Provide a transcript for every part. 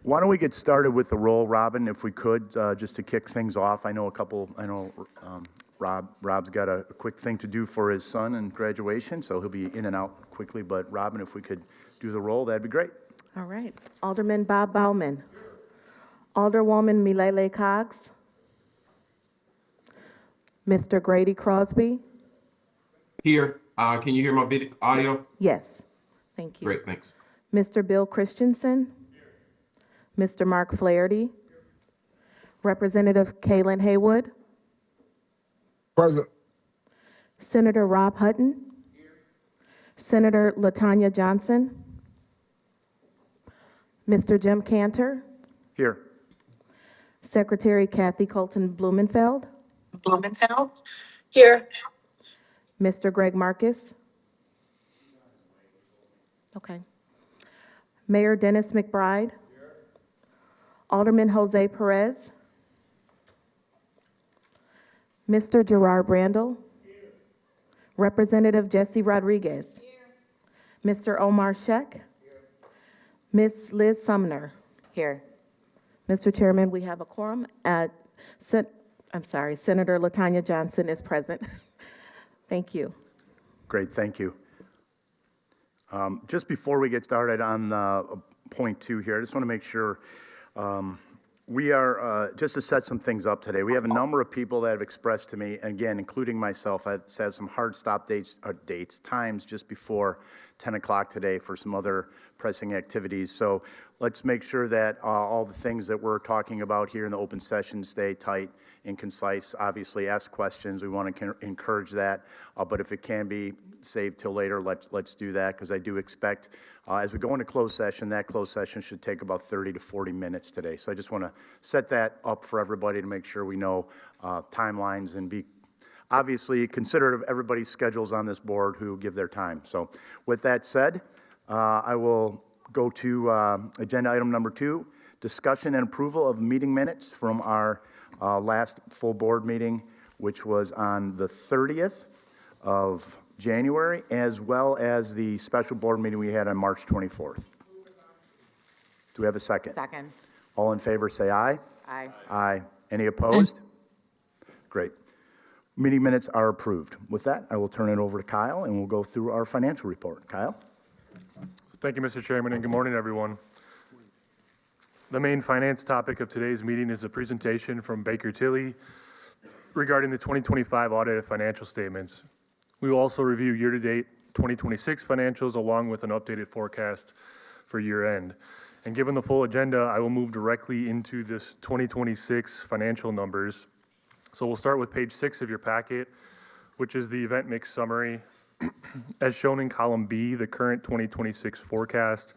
Why don't we get started with the roll, Robin, if we could, just to kick things off. I know Rob's got a quick thing to do for his son in graduation, so he'll be in and out quickly. But Robin, if we could do the roll, that'd be great. All right. Alderman Bob Bauman. Alderwoman Milele Cox. Mr. Grady Crosby. Here. Can you hear my video audio? Yes. Thank you. Great, thanks. Mr. Bill Christensen. Mr. Mark Flaherty. Representative Kaylin Haywood. Present. Senator Rob Hutton. Senator LaTanya Johnson. Mr. Jim Cantor. Here. Secretary Kathy Colton Blumenfeld. Here. Mr. Greg Marcus. Okay. Mayor Dennis McBride. Alderman Jose Perez. Mr. Gerard Brandel. Representative Jesse Rodriguez. Mr. Omar Sheck. Ms. Liz Sumner. Here. Mr. Chairman, we have a quorum. Senator LaTanya Johnson is present. Thank you. Great, thank you. Just before we get started on point 2 here, I just want to make sure we are, just to set some things up today, we have a number of people that have expressed to me, again, including myself, I've had some hard stop times just before 10 o'clock today for some other pressing activities. So let's make sure that all the things that we're talking about here in the open session stay tight and concise. Obviously, ask questions. We want to encourage that. But if it can be saved till later, let's do that, because I do expect as we go into closed session, that closed session should take about 30 to 40 minutes today. So I just want to set that up for everybody to make sure we know timelines and be obviously considerate of everybody's schedules on this board who give their time. So with that said, I will go to agenda item number 2, discussion and approval of meeting minutes from our last full board meeting, which was on the 30th of January, as well as the special board meeting we had on March 24th. Do we have a second? Second. All in favor, say aye. Aye. Aye. Any opposed? Great. Meeting minutes are approved. With that, I will turn it over to Kyle, and we'll go through our financial report. Kyle? Thank you, Mr. Chairman, and good morning, everyone. The main finance topic of today's meeting is a presentation from Baker Tilly regarding the 2025 audited financial statements. We will also review year-to-date 2026 financials along with an updated forecast for year-end. And given the full agenda, I will move directly into this 2026 financial numbers. So we'll start with page 6 of your packet, which is the event mix summary. As shown in column B, the current 2026 forecast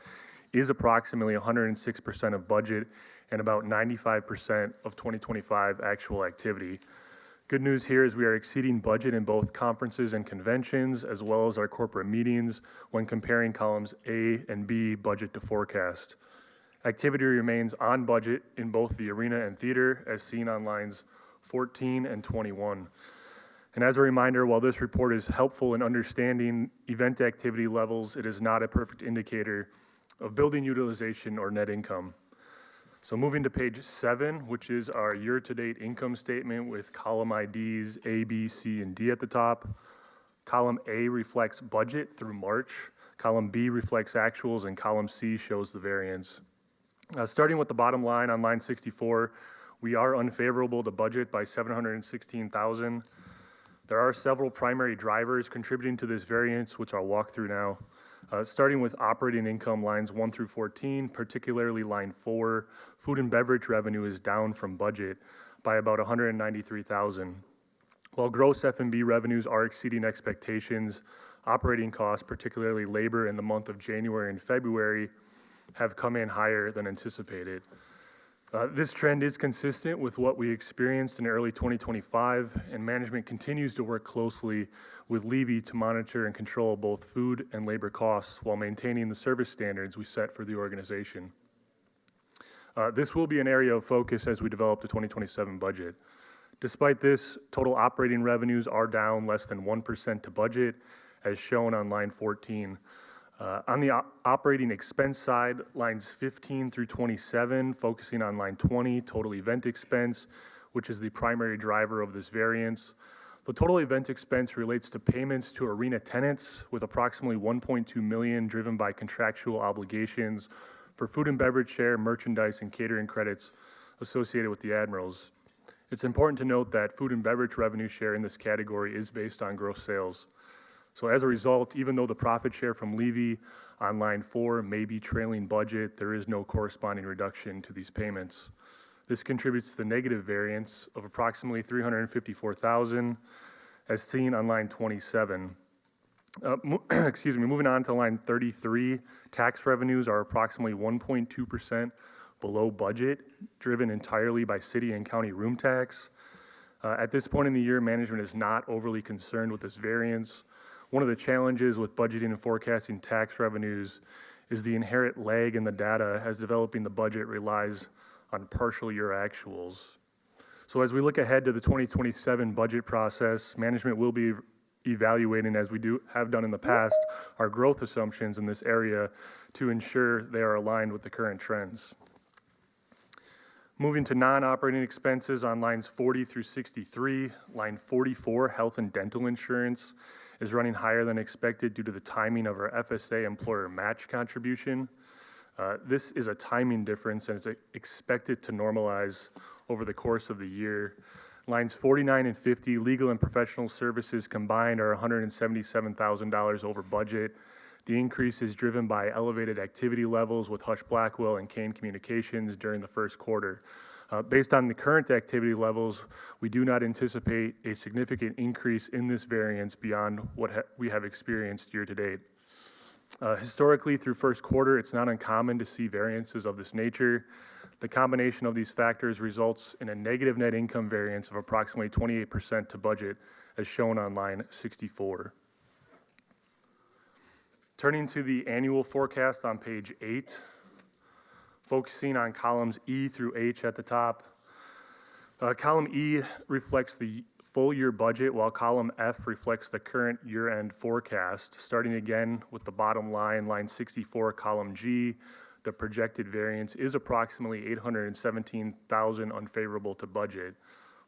is approximately 106% of budget and about 95% of 2025 actual activity. Good news here is we are exceeding budget in both conferences and conventions, as well as our corporate meetings when comparing columns A and B budget to forecast. Activity remains on budget in both the arena and theater, as seen on lines 14 and 21. And as a reminder, while this report is helpful in understanding event activity levels, it is not a perfect indicator of building utilization or net income. So moving to page 7, which is our year-to-date income statement with column IDs A, B, C, and D at the top. Column A reflects budget through March. Column B reflects actuals, and column C shows the variance. Starting with the bottom line on line 64, we are unfavorable to budget by $716,000. There are several primary drivers contributing to this variance, which I'll walk through now. Starting with operating income lines 1 through 14, particularly line 4, food and beverage revenue is down from budget by about $193,000. While gross F&B revenues are exceeding expectations, operating costs, particularly labor in the month of January and February, have come in higher than anticipated. This trend is consistent with what we experienced in early 2025, and management continues to work closely with Levy to monitor and control both food and labor costs while maintaining the service standards we set for the organization. This will be an area of focus as we develop the 2027 budget. Despite this, total operating revenues are down less than 1% to budget, as shown on line 14. On the operating expense side, lines 15 through 27, focusing on line 20, total event expense, which is the primary driver of this variance. The total event expense relates to payments to arena tenants, with approximately $1.2 million driven by contractual obligations for food and beverage share, merchandise, and catering credits associated with the Admirals. It's important to note that food and beverage revenue share in this category is based on gross sales. So as a result, even though the profit share from Levy on line 4 may be trailing budget, there is no corresponding reduction to these payments. This contributes to the negative variance of approximately $354,000, as seen on line 27. Moving on to line 33, tax revenues are approximately 1.2% below budget, driven entirely by city and county room tax. At this point in the year, management is not overly concerned with this variance. One of the challenges with budgeting and forecasting tax revenues is the inherent lag in the data, as developing the budget relies on partial year actuals. So as we look ahead to the 2027 budget process, management will be evaluating, as we have done in the past, our growth assumptions in this area to ensure they are aligned with the current trends. Moving to non-operating expenses on lines 40 through 63, line 44, health and dental insurance, is running higher than expected due to the timing of our FSA employer match contribution. This is a timing difference and is expected to normalize over the course of the year. Lines 49 and 50, legal and professional services combined, are $177,000 over budget. The increase is driven by elevated activity levels with Hush Blackwell and Kane Communications during the first quarter. Based on the current activity levels, we do not anticipate a significant increase in this variance beyond what we have experienced year to date. Historically, through first quarter, it's not uncommon to see variances of this nature. The combination of these factors results in a negative net income variance of approximately 28% to budget, as shown on line 64. Turning to the annual forecast on page 8, focusing on columns E through H at the top. Column E reflects the full year budget, while column F reflects the current year-end forecast. Starting again with the bottom line, line 64, column G, the projected variance is approximately $817,000 unfavorable to budget.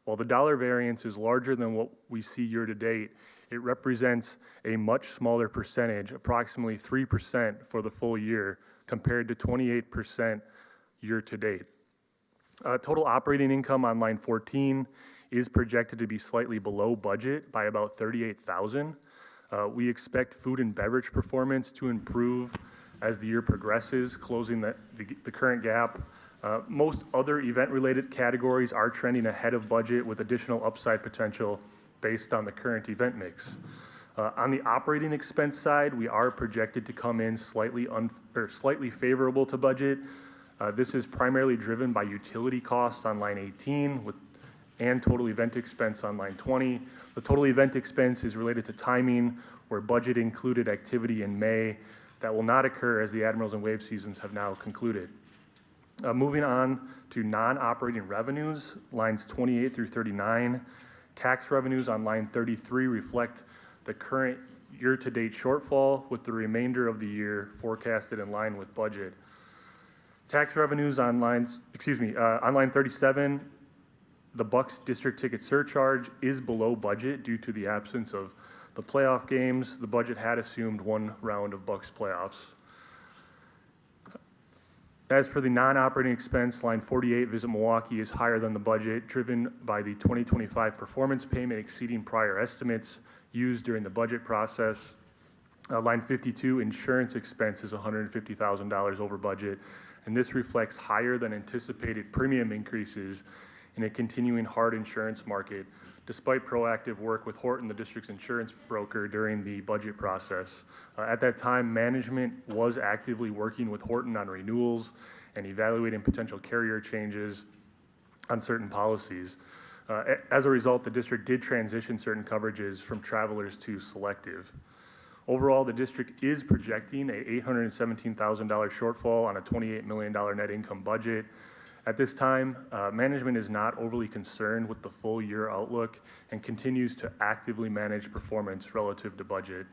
While the dollar variance is larger than what we see year to date, it represents a much smaller percentage, approximately 3% for the full year, compared to 28% year to date. Total operating income on line 14 is projected to be slightly below budget by about $38,000. We expect food and beverage performance to improve as the year progresses, closing the current gap. Most other event-related categories are trending ahead of budget with additional upside potential based on the current event mix. On the operating expense side, we are projected to come in slightly favorable to budget. This is primarily driven by utility costs on line 18 and total event expense on line 20. The total event expense is related to timing, where budget included activity in May that will not occur as the Admirals and Wave seasons have now concluded. Moving on to non-operating revenues, lines 28 through 39. Tax revenues on line 33 reflect the current year-to-date shortfall, with the remainder of the year forecasted in line with budget. Tax revenues on line 37, the Bucks district ticket surcharge is below budget due to the absence of the playoff games. The budget had assumed one round of Bucks playoffs. As for the non-operating expense, line 48, Visit Milwaukee, is higher than the budget, driven by the 2025 performance payment exceeding prior estimates used during the budget process. Line 52, insurance expense, is $150,000 over budget, and this reflects higher than anticipated premium increases in a continuing hard insurance market, despite proactive work with Horton, the district's insurance broker, during the budget process. At that time, management was actively working with Horton on renewals and evaluating potential carrier changes on certain policies. As a result, the district did transition certain coverages from Travelers to Selective. Overall, the district is projecting a $817,000 shortfall on a $28 million net income budget. At this time, management is not overly concerned with the full year outlook and continues to actively manage performance relative to budget.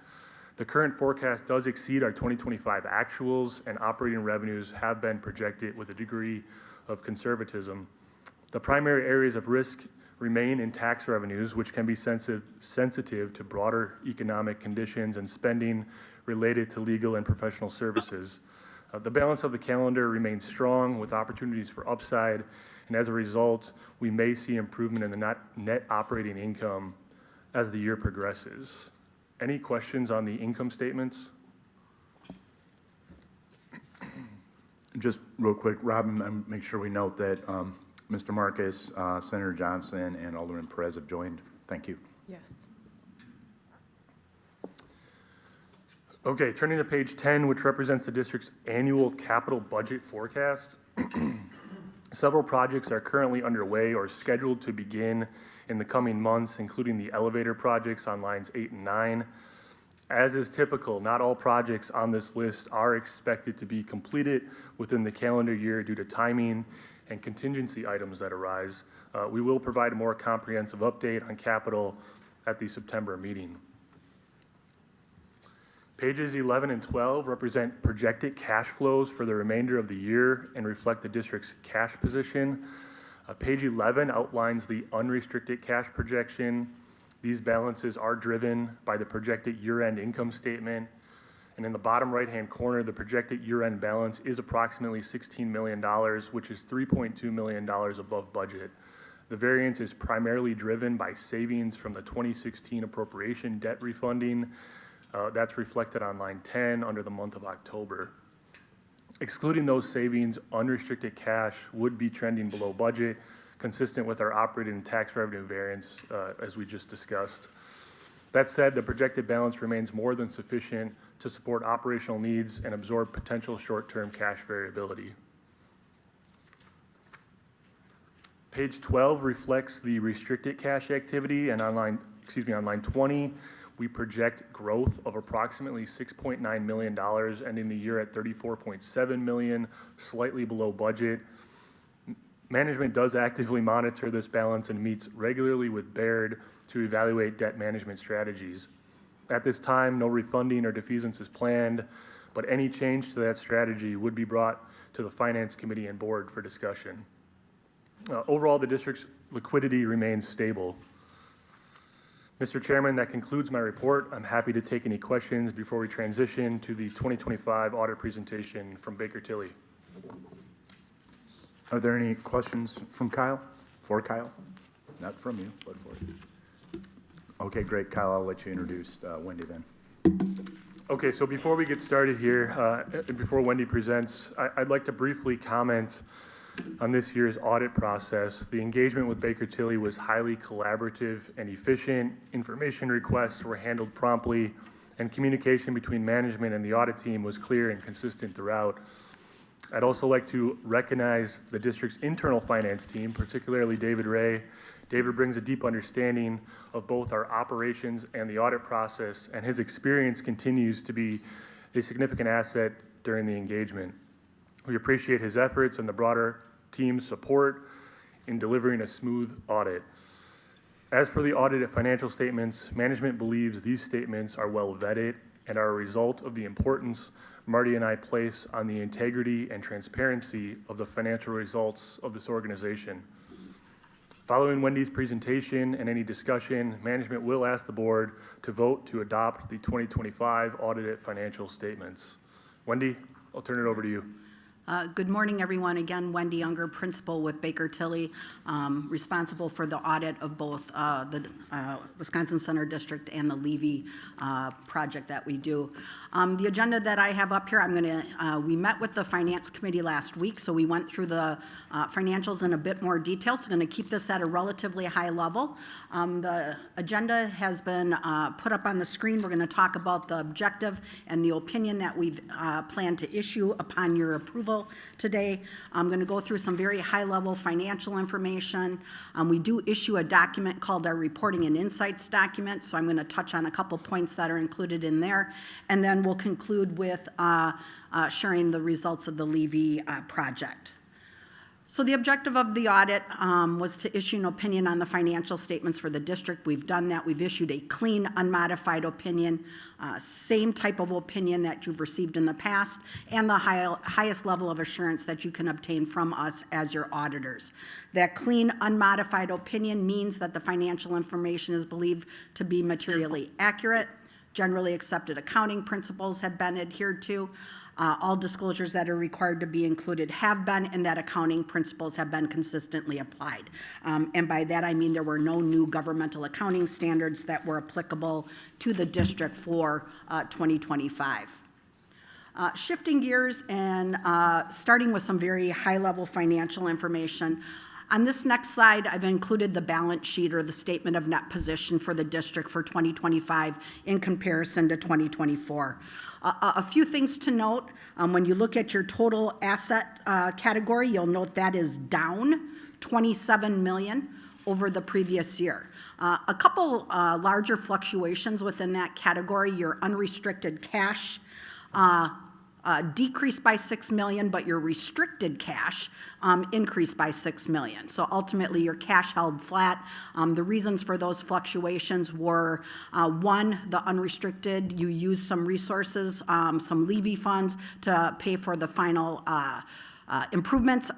The current forecast does exceed our 2025 actuals, and operating revenues have been projected with a degree of conservatism. The primary areas of risk remain in tax revenues, which can be sensitive to broader economic conditions and spending related to legal and professional services. The balance of the calendar remains strong with opportunities for upside, and as a result, we may see improvement in the net operating income as the year progresses. Any questions on the income statements? Just real quick, Robin, make sure we note that Mr. Marcus, Senator Johnson, and Alderman Perez have joined. Thank you. Yes. Okay, turning to page 10, which represents the district's annual capital budget forecast. Several projects are currently underway or scheduled to begin in the coming months, including the elevator projects on lines 8 and 9. As is typical, not all projects on this list are expected to be completed within the calendar year due to timing and contingency items that arise. We will provide a more comprehensive update on capital at the September meeting. Pages 11 and 12 represent projected cash flows for the remainder of the year and reflect the district's cash position. Page 11 outlines the unrestricted cash projection. These balances are driven by the projected year-end income statement. And in the bottom right-hand corner, the projected year-end balance is approximately $16 million, which is $3.2 million above budget. The variance is primarily driven by savings from the 2016 appropriation debt refunding. That's reflected on line 10 under the month of October. Excluding those savings, unrestricted cash would be trending below budget, consistent with our operating and tax revenue variance, as we just discussed. That said, the projected balance remains more than sufficient to support operational needs and absorb potential short-term cash variability. Page 12 reflects the restricted cash activity, and on line 20, we project growth of approximately $6.9 million, ending the year at $34.7 million, slightly below budget. Management does actively monitor this balance and meets regularly with Baird to evaluate debt management strategies. At this time, no refunding or defeasance is planned, but any change to that strategy would be brought to the Finance Committee and Board for discussion. Overall, the district's liquidity remains stable. Mr. Chairman, that concludes my report. I'm happy to take any questions before we transition to the 2025 audit presentation from Baker Tilly. Are there any questions from Kyle? For Kyle? Not from you, but for you. Okay, great. Kyle, I'll let you introduce Wendy then. Okay, so before we get started here, before Wendy presents, I'd like to briefly comment on this year's audit process. The engagement with Baker Tilly was highly collaborative and efficient. Information requests were handled promptly, and communication between management and the audit team was clear and consistent throughout. I'd also like to recognize the district's internal finance team, particularly David Ray. David brings a deep understanding of both our operations and the audit process, and his experience continues to be a significant asset during the engagement. We appreciate his efforts and the broader team's support in delivering a smooth audit. As for the audited financial statements, management believes these statements are well vetted and are a result of the importance Marty and I place on the integrity and transparency of the financial results of this organization. Following Wendy's presentation and any discussion, management will ask the board to vote to adopt the 2025 audited financial statements. Wendy, I'll turn it over to you. Good morning, everyone. Again, Wendy Unger, principal with Baker Tilly, responsible for the audit of both the Wisconsin Center District and the Levy project that we do. The agenda that I have up here, we met with the Finance Committee last week, so we went through the financials in a bit more detail, so I'm going to keep this at a relatively high level. The agenda has been put up on the screen. We're going to talk about the objective and the opinion that we've planned to issue upon your approval today. I'm going to go through some very high-level financial information. We do issue a document called our Reporting and Insights document, so I'm going to touch on a couple points that are included in there, and then we'll conclude with sharing the results of the Levy project. So the objective of the audit was to issue an opinion on the financial statements for the district. We've done that. We've issued a clean, unmodified opinion, same type of opinion that you've received in the past, and the highest level of assurance that you can obtain from us as your auditors. That clean, unmodified opinion means that the financial information is believed to be materially accurate. Generally accepted accounting principles have been adhered to. All disclosures that are required to be included have been, and that accounting principles have been consistently applied. And by that, I mean there were no new governmental accounting standards that were applicable to the district for 2025. Shifting gears and starting with some very high-level financial information. On this next slide, I've included the balance sheet or the statement of net position for the district for 2025 in comparison to 2024. A few things to note. When you look at your total asset category, you'll note that is down $27 million over the previous year. A couple larger fluctuations within that category. Your unrestricted cash decreased by $6 million, but your restricted cash increased by $6 million. So ultimately, your cash held flat. The reasons for those fluctuations were, one, the unrestricted, you used some resources, some levy funds to pay for the final improvements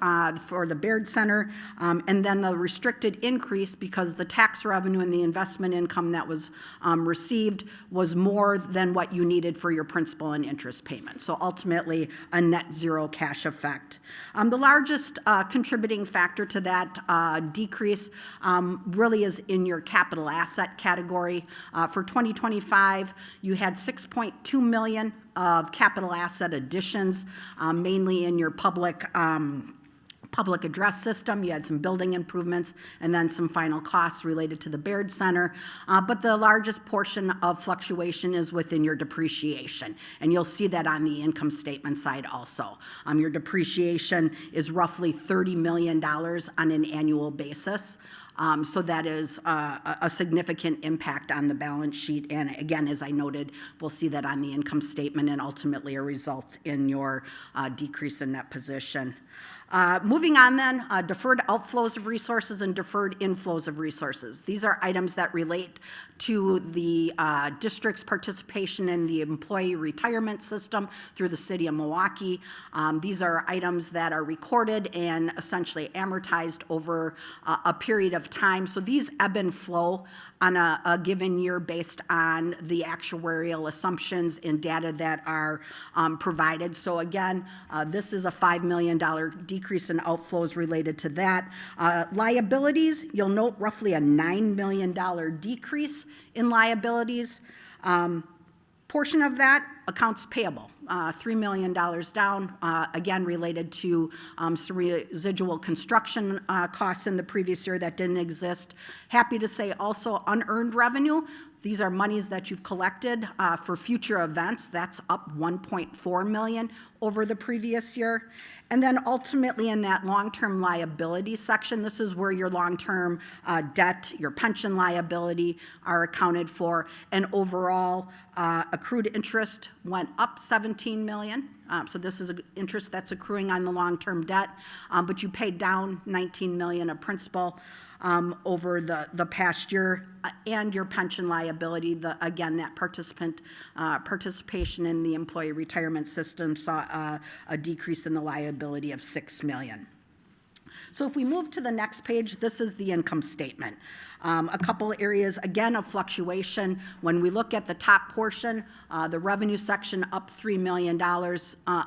for the Baird Center, and then the restricted increase because the tax revenue and the investment income that was received was more than what you needed for your principal and interest payment. So ultimately, a net zero cash effect. The largest contributing factor to that decrease really is in your capital asset category. For 2025, you had $6.2 million of capital asset additions, mainly in your public address system. You had some building improvements and then some final costs related to the Baird Center. But the largest portion of fluctuation is within your depreciation. And you'll see that on the income statement side also. Your depreciation is roughly $30 million on an annual basis. So that is a significant impact on the balance sheet. And again, as I noted, we'll see that on the income statement and ultimately a result in your decrease in net position. Moving on then, deferred outflows of resources and deferred inflows of resources. These are items that relate to the district's participation in the employee retirement system through the city of Milwaukee. These are items that are recorded and essentially amortized over a period of time. So these ebb and flow on a given year based on the actuarial assumptions and data that are provided. So again, this is a $5 million decrease in outflows related to that. Liabilities, you'll note roughly a $9 million decrease in liabilities. Portion of that, accounts payable, $3 million down, again related to some residual construction costs in the previous year that didn't exist. Happy to say also unearned revenue. These are monies that you've collected for future events. That's up $1.4 million over the previous year. And then ultimately in that long-term liability section, this is where your long-term debt, your pension liability are accounted for. And overall, accrued interest went up $17 million. So this is interest that's accruing on the long-term debt, but you paid down $19 million of principal over the past year, and your pension liability, again, that participation in the employee retirement system saw a decrease in the liability of $6 million. So if we move to the next page, this is the income statement. A couple areas, again, of fluctuation. When we look at the top portion, the revenue section up $3 million.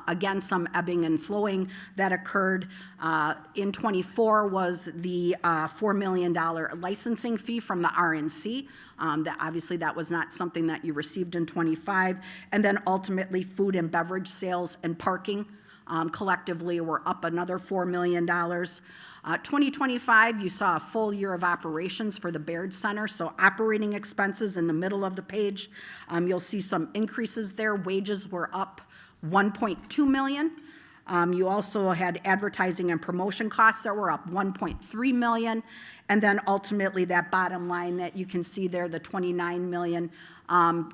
Again, some ebbing and flowing that occurred. In '24 was the $4 million licensing fee from the RNC. That obviously that was not something that you received in '25. And then ultimately food and beverage sales and parking collectively were up another $4 million. 2025, you saw a full year of operations for the Baird Center, so operating expenses in the middle of the page. You'll see some increases there. Wages were up $1.2 million. You also had advertising and promotion costs that were up $1.3 million. And then ultimately that bottom line that you can see there, the $29 million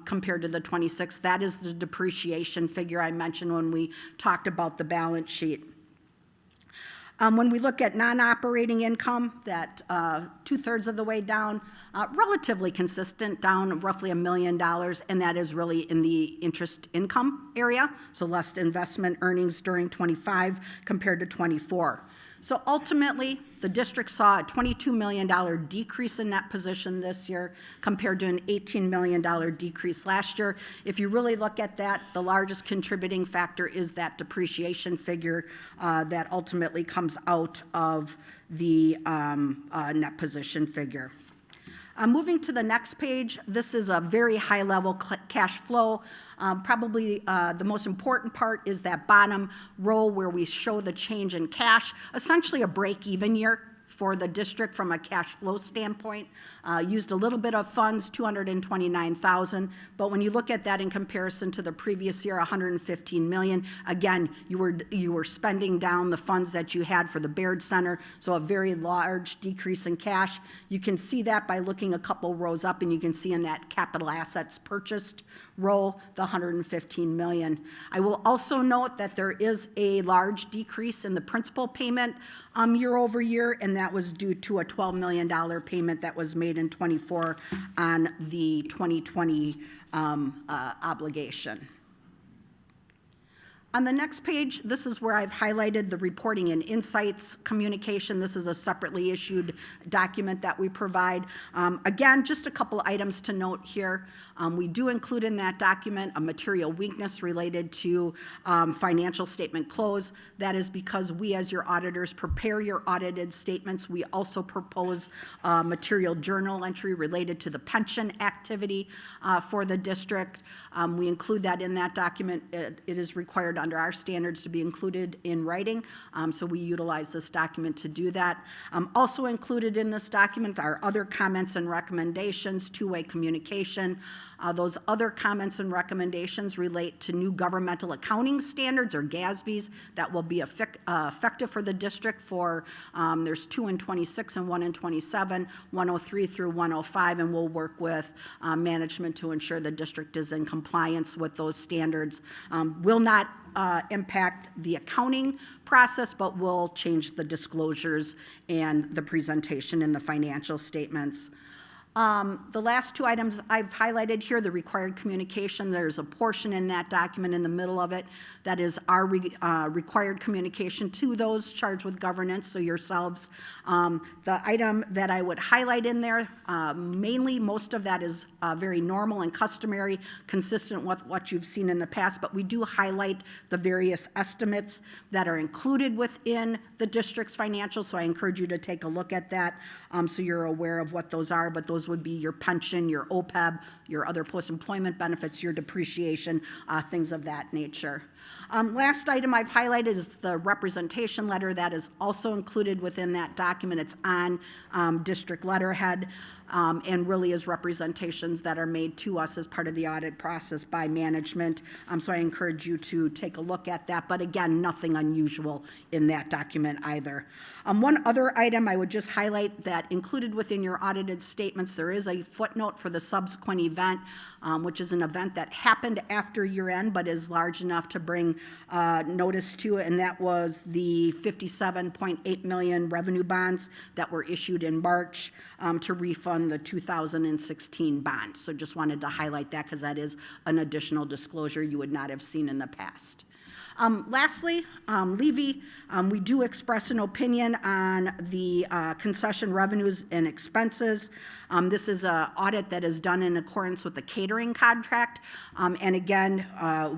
compared to the 26, that is the depreciation figure I mentioned when we talked about the balance sheet. When we look at non-operating income, that 2/3 of the way down, relatively consistent, down roughly $1 million, and that is really in the interest income area, so less investment earnings during '25 compared to '24. So ultimately, the district saw a $22 million decrease in net position this year compared to an $18 million decrease last year. If you really look at that, the largest contributing factor is that depreciation figure that ultimately comes out of the net position figure. Moving to the next page, this is a very high-level cash flow. Probably the most important part is that bottom row where we show the change in cash, essentially a break-even year for the district from a cash flow standpoint. Used a little bit of funds, $229,000, but when you look at that in comparison to the previous year, $115 million, again, you were spending down the funds that you had for the Baird Center, so a very large decrease in cash. You can see that by looking a couple rows up, and you can see in that capital assets purchased row, the $115 million. I will also note that there is a large decrease in the principal payment year over year, and that was due to a $12 million payment that was made in '24 on the 2020 obligation. On the next page, this is where I've highlighted the reporting and insights communication. This is a separately issued document that we provide. Again, just a couple items to note here. We do include in that document a material weakness related to financial statement close. That is because we, as your auditors, prepare your audited statements. We also propose material journal entry related to the pension activity for the district. We include that in that document. It is required under our standards to be included in writing, so we utilize this document to do that. Also included in this document are other comments and recommendations, two-way communication. Those other comments and recommendations relate to new governmental accounting standards, or GASBs, that will be effective for the district for, there's 2 in '26 and 1 in '27, 103 through 105, and we'll work with management to ensure the district is in compliance with those standards. Will not impact the accounting process, but will change the disclosures and the presentation in the financial statements. The last two items I've highlighted here, the required communication, there's a portion in that document in the middle of it that is our required communication to those charged with governance, so yourselves. The item that I would highlight in there, mainly most of that is very normal and customary, consistent with what you've seen in the past, but we do highlight the various estimates that are included within the district's financials, so I encourage you to take a look at that so you're aware of what those are, but those would be your pension, your OPEB, your other post-employment benefits, your depreciation, things of that nature. Last item I've highlighted is the representation letter that is also included within that document. It's on district letterhead and really is representations that are made to us as part of the audit process by management. So I encourage you to take a look at that, but again, nothing unusual in that document either. One other item I would just highlight that included within your audited statements, there is a footnote for the subsequent event, which is an event that happened after year end, but is large enough to bring notice to it, and that was the $57.8 million revenue bonds that were issued in March to refund the 2016 bond. So just wanted to highlight that because that is an additional disclosure you would not have seen in the past. Lastly, Levy, we do express an opinion on the concession revenues and expenses. This is an audit that is done in accordance with the catering contract. And again,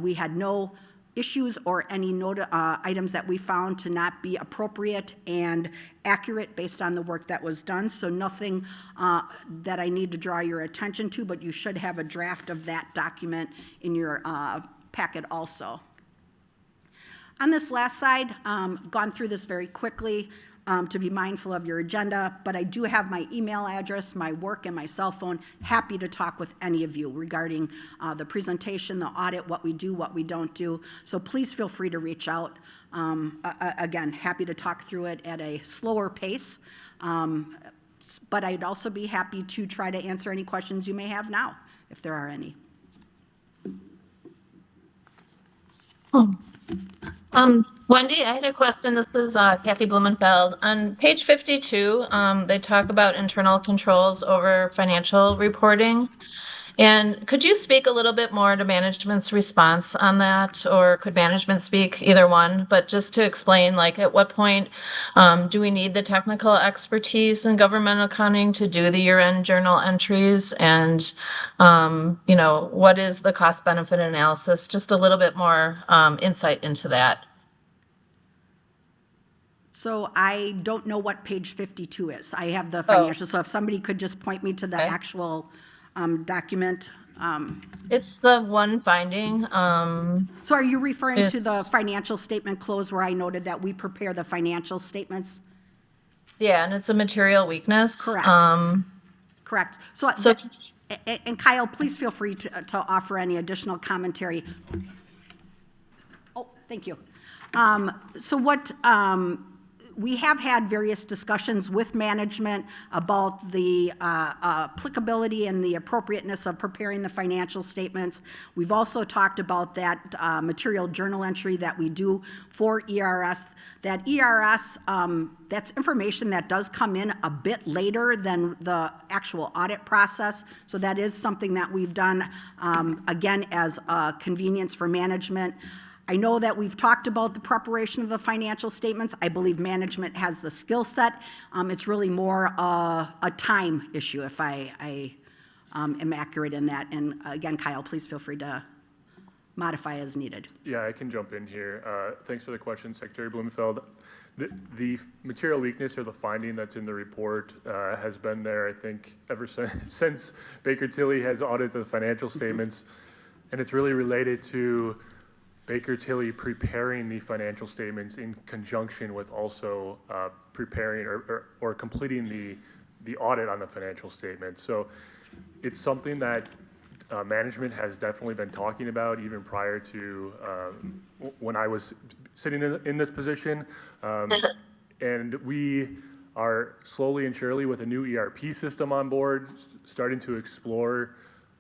we had no issues or any items that we found to not be appropriate and accurate based on the work that was done. So nothing that I need to draw your attention to, but you should have a draft of that document in your packet also. On this last slide, gone through this very quickly to be mindful of your agenda, but I do have my email address, my work, and my cell phone. Happy to talk with any of you regarding the presentation, the audit, what we do, what we don't do. So please feel free to reach out. Again, happy to talk through it at a slower pace, but I'd also be happy to try to answer any questions you may have now, if there are any. Wendy, I had a question. This is Kathy Blumenfeld. On page 52, they talk about internal controls over financial reporting. And could you speak a little bit more to management's response on that? Or could management speak, either one? But just to explain, like, at what point do we need the technical expertise in government accounting to do the year-end journal entries? And, what is the cost-benefit analysis? Just a little bit more insight into that. So I don't know what page 52 is. I have the financial, so if somebody could just point me to the Okay. actual document. It's the one finding. So are you referring to the It's- financial statement close where I noted that we prepare the financial statements? Yeah, and it's a material weakness. Correct. Correct. So, So- and Kyle, please feel free to offer any additional commentary. Oh, thank you. So what, we have had various discussions with management about the applicability and the appropriateness of preparing the financial statements. We've also talked about that material journal entry that we do for ERS. That ERS, that's information that does come in a bit later than the actual audit process. So that is something that we've done, again, as a convenience for management. I know that we've talked about the preparation of the financial statements. I believe management has the skill set. It's really more a time issue, if I am accurate in that. And again, Kyle, please feel free to modify as needed. Yeah, I can jump in here. Thanks for the question, Secretary Blumenfeld. The material weakness or the finding that's in the report has been there, I think, ever since Baker Tilly has audited the financial statements. And it's really related to Baker Tilly preparing the financial statements in conjunction with also preparing or completing the audit on the financial statements. So it's something that management has definitely been talking about even prior to when I was sitting in this position. And we are slowly and surely, with a new ERP system on board, starting to explore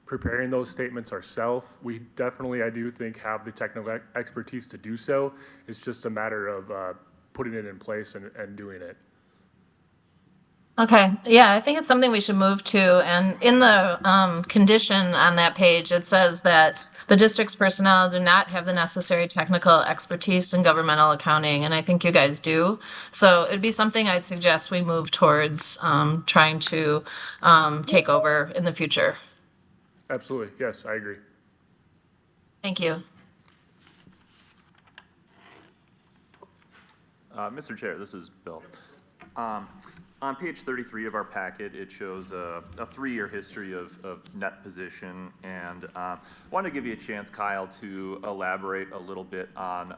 preparing those statements ourselves. We definitely, I do think, have the technical expertise to do so. It's just a matter of putting it in place and doing it. Okay, yeah, I think it's something we should move to. And in the condition on that page, it says that the district's personnel do not have the necessary technical expertise in governmental accounting, and I think you guys do. So it'd be something I'd suggest we move towards trying to take over in the future. Absolutely, yes, I agree. Thank you. Mr. Chair, this is Bill. On page 33 of our packet, it shows a 3-year history of net position, and wanted to give you a chance, Kyle, to elaborate a little bit on,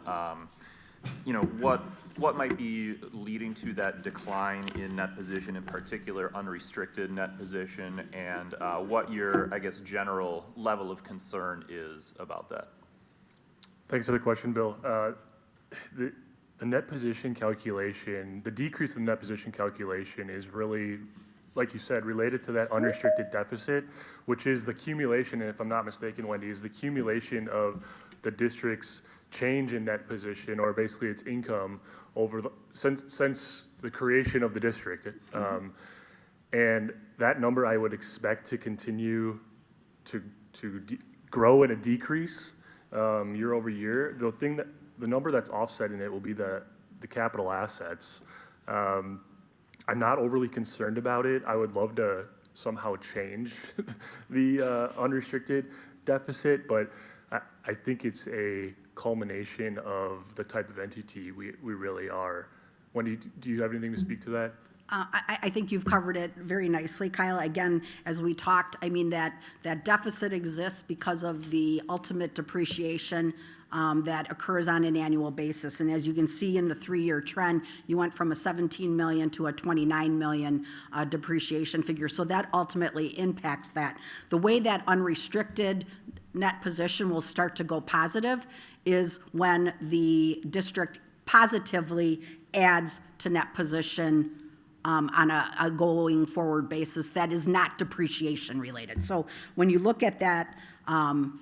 what might be leading to that decline in net position, in particular unrestricted net position, and what your, I guess, general level of concern is about that. Thanks for the question, Bill. The net position calculation, the decrease in the net position calculation is really, like you said, related to that unrestricted deficit, which is the accumulation, and if I'm not mistaken, Wendy, is the accumulation of the district's change in net position, or basically its income over since the creation of the district. And that number I would expect to continue to grow at a decrease year over year. The number that's offsetting it will be the capital assets. I'm not overly concerned about it. I would love to somehow change the unrestricted deficit, but I think it's a culmination of the type of entity we really are. Wendy, do you have anything to speak to that? I think you've covered it very nicely, Kyle. Again, as we talked, I mean, that deficit exists because of the ultimate depreciation that occurs on an annual basis. And as you can see in the 3-year trend, you went from a 17 million to a 29 million depreciation figure. So that ultimately impacts that. The way that unrestricted net position will start to go positive is when the district positively adds to net position on a going forward basis that is not depreciation related. So when you look at that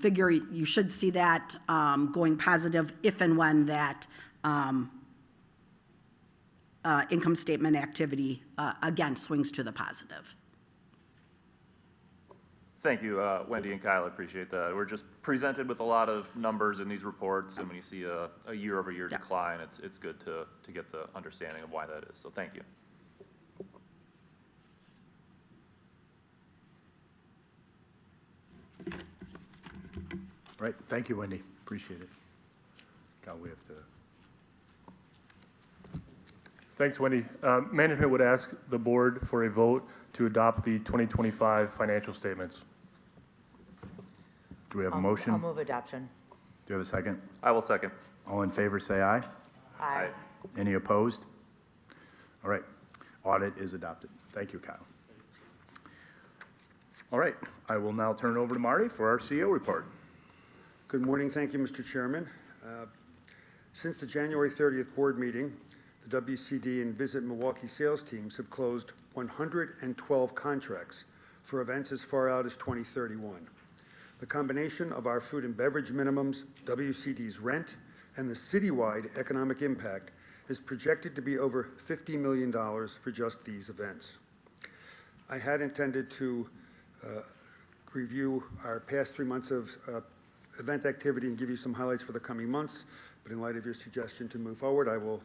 figure, you should see that going positive if and when that income statement activity, again, swings to the positive. Thank you, Wendy and Kyle, I appreciate that. We're just presented with a lot of numbers in these reports, and when you see a year-over-year Yeah. decline, it's good to get the understanding of why that is, so thank you. Right, thank you, Wendy, appreciate it. God, we have to, Thanks, Wendy. Management would ask the board for a vote to adopt the 2025 financial statements. do we have a motion? I'll move adoption. Do you have a second? I will second. All in favor, say aye. Aye. Any opposed? All right, audit is adopted. Thank you, Kyle. All right, I will now turn it over to Marty for our CEO report. Good morning. Thank you, Mr. Chairman. Since the January 30th board meeting, the WCD and Visit Milwaukee sales teams have closed 112 contracts for events as far out as 2031. The combination of our food and beverage minimums, WCD's rent, and the citywide economic impact is projected to be over $50 million for just these events. I had intended to review our past 3 months of event activity and give you some highlights for the coming months, but in light of your suggestion to move forward, I will,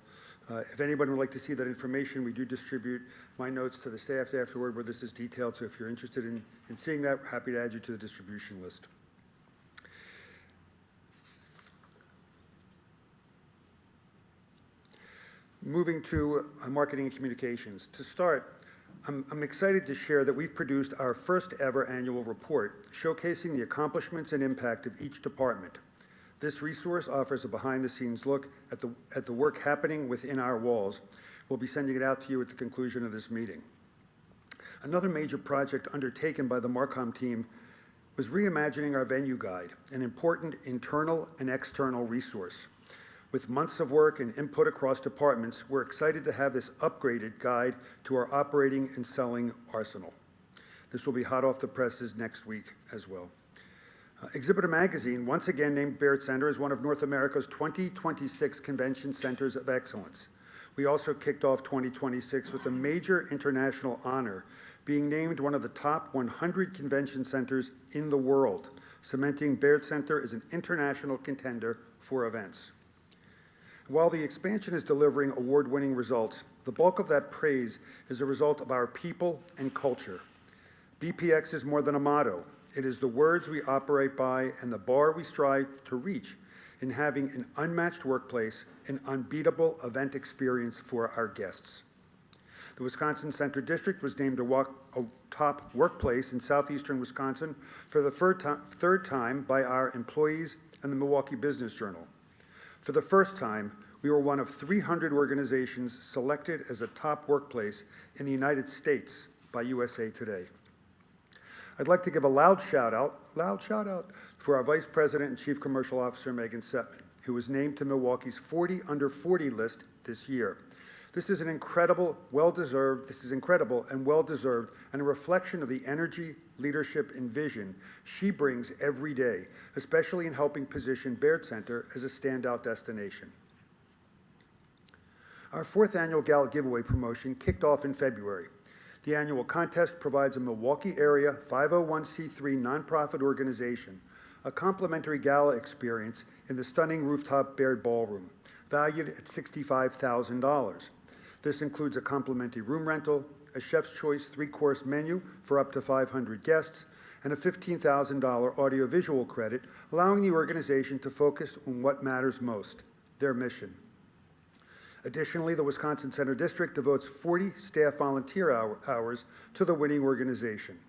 if anyone would like to see that information, we do distribute my notes to the staff afterward where this is detailed, so if you're interested in seeing that, happy to add you to the distribution list. Moving to marketing and communications. To start, I'm excited to share that we've produced our first ever annual report showcasing the accomplishments and impact of each department. This resource offers a behind-the-scenes look at the work happening within our walls. We'll be sending it out to you at the conclusion of this meeting. Another major project undertaken by the Marcom team was reimagining our venue guide, an important internal and external resource. With months of work and input across departments, we're excited to have this upgraded guide to our operating and selling arsenal. This will be hot off the presses next week as well. Exhibitor Magazine once again named Baird Center as one of North America's 2026 Convention Centers of Excellence. We also kicked off 2026 with a major international honor, being named one of the top 100 convention centers in the world, cementing Baird Center as an international contender for events. While the expansion is delivering award-winning results, the bulk of that praise is a result of our people and culture. BPX is more than a motto. It is the words we operate by and the bar we strive to reach in having an unmatched workplace and unbeatable event experience for our guests. The Wisconsin Central District was named a top workplace in southeastern Wisconsin for the third time by our employees and the Milwaukee Business Journal. For the first time, we were one of 300 organizations selected as a top workplace in the United States by USA Today. I'd like to give a loud shout out for our Vice President and Chief Commercial Officer, Megan Setman, who was named to Milwaukee's 40 Under 40 list this year. This is incredible and well-deserved, and a reflection of the energy, leadership, and vision she brings every day, especially in helping position Baird Center as a standout destination. Our fourth annual Gala Giveaway promotion kicked off in February. The annual contest provides a Milwaukee area 501c3 nonprofit organization a complimentary gala experience in the stunning rooftop Baird Ballroom, valued at $65,000. This includes a complimentary room rental, a chef's choice 3-course menu for up to 500 guests, and a $15,000 audiovisual credit, allowing the organization to focus on what matters most, their mission. Additionally, the Wisconsin Center District devotes 40 staff volunteer hours to the winning organization.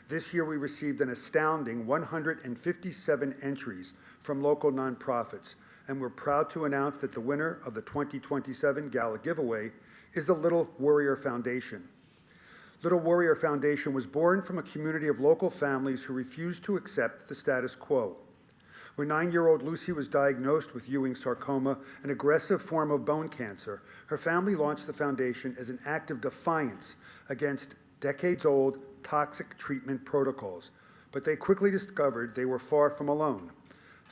This year, we received an astounding 157 entries from local nonprofits, and we're proud to announce that the winner of the 2027 Gala Giveaway is the Little Warrior Foundation. Little Warrior Foundation was born from a community of local families who refused to accept the status quo. When 9-year-old Lucy was diagnosed with Ewing sarcoma, an aggressive form of bone cancer, her family launched the foundation as an act of defiance against decades-old toxic treatment protocols. But they quickly discovered they were far from alone.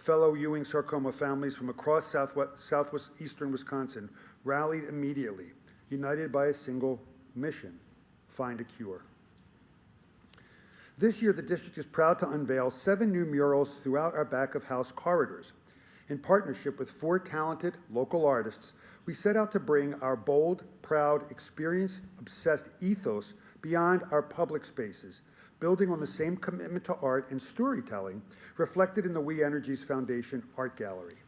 fellow Ewing sarcoma families from across southwest eastern Wisconsin rallied immediately, united by a single mission: find a cure. This year, the district is proud to unveil 7 new murals throughout our back-of-house corridors. In partnership with 4 talented local artists, we set out to bring our bold, proud, experience-obsessed ethos beyond our public spaces, building on the same commitment to art and storytelling reflected in the We Energies Foundation Art Gallery.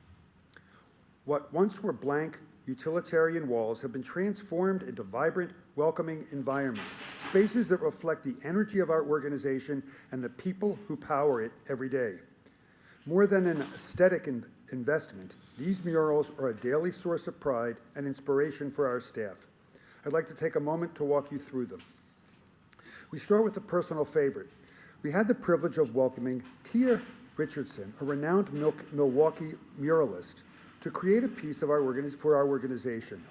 What once were blank, utilitarian walls have been transformed into vibrant, welcoming environments, spaces that reflect the energy of our organization and the people who power it every day. More than an aesthetic investment, these murals are a daily source of pride and inspiration for our staff. I'd like to take a moment to walk you through them. We start with a personal favorite. We had the privilege of welcoming Tia Richardson, a renowned Milwaukee muralist, to create a piece of for our organization.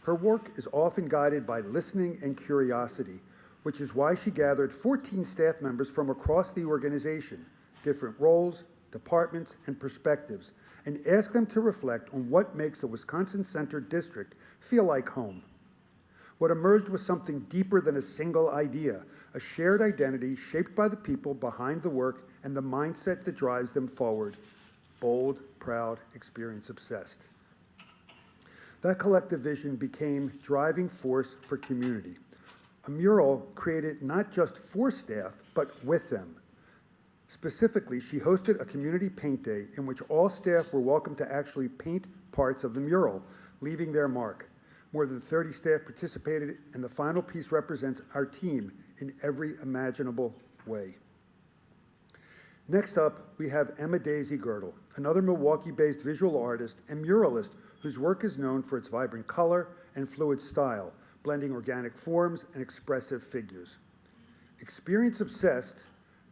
Her work is often guided by listening and curiosity, which is why she gathered 14 staff members from across the organization, different roles, departments, and perspectives, and asked them to reflect on what makes a Wisconsin Center district feel like home. What emerged was something deeper than a single idea, a shared identity shaped by the people behind the work and the mindset that drives them forward: bold, proud, experience-obsessed. That collective vision became driving force for community. A mural created not just for staff, but with them. Specifically, she hosted a community paint day in which all staff were welcome to actually paint parts of the mural, leaving their mark. More than 30 staff participated, and the final piece represents our team in every imaginable way. Next up, we have Emma Daisy Girdle, another Milwaukee-based visual artist and muralist whose work is known for its vibrant color and fluid style, blending organic forms and expressive figures. Experience-obsessed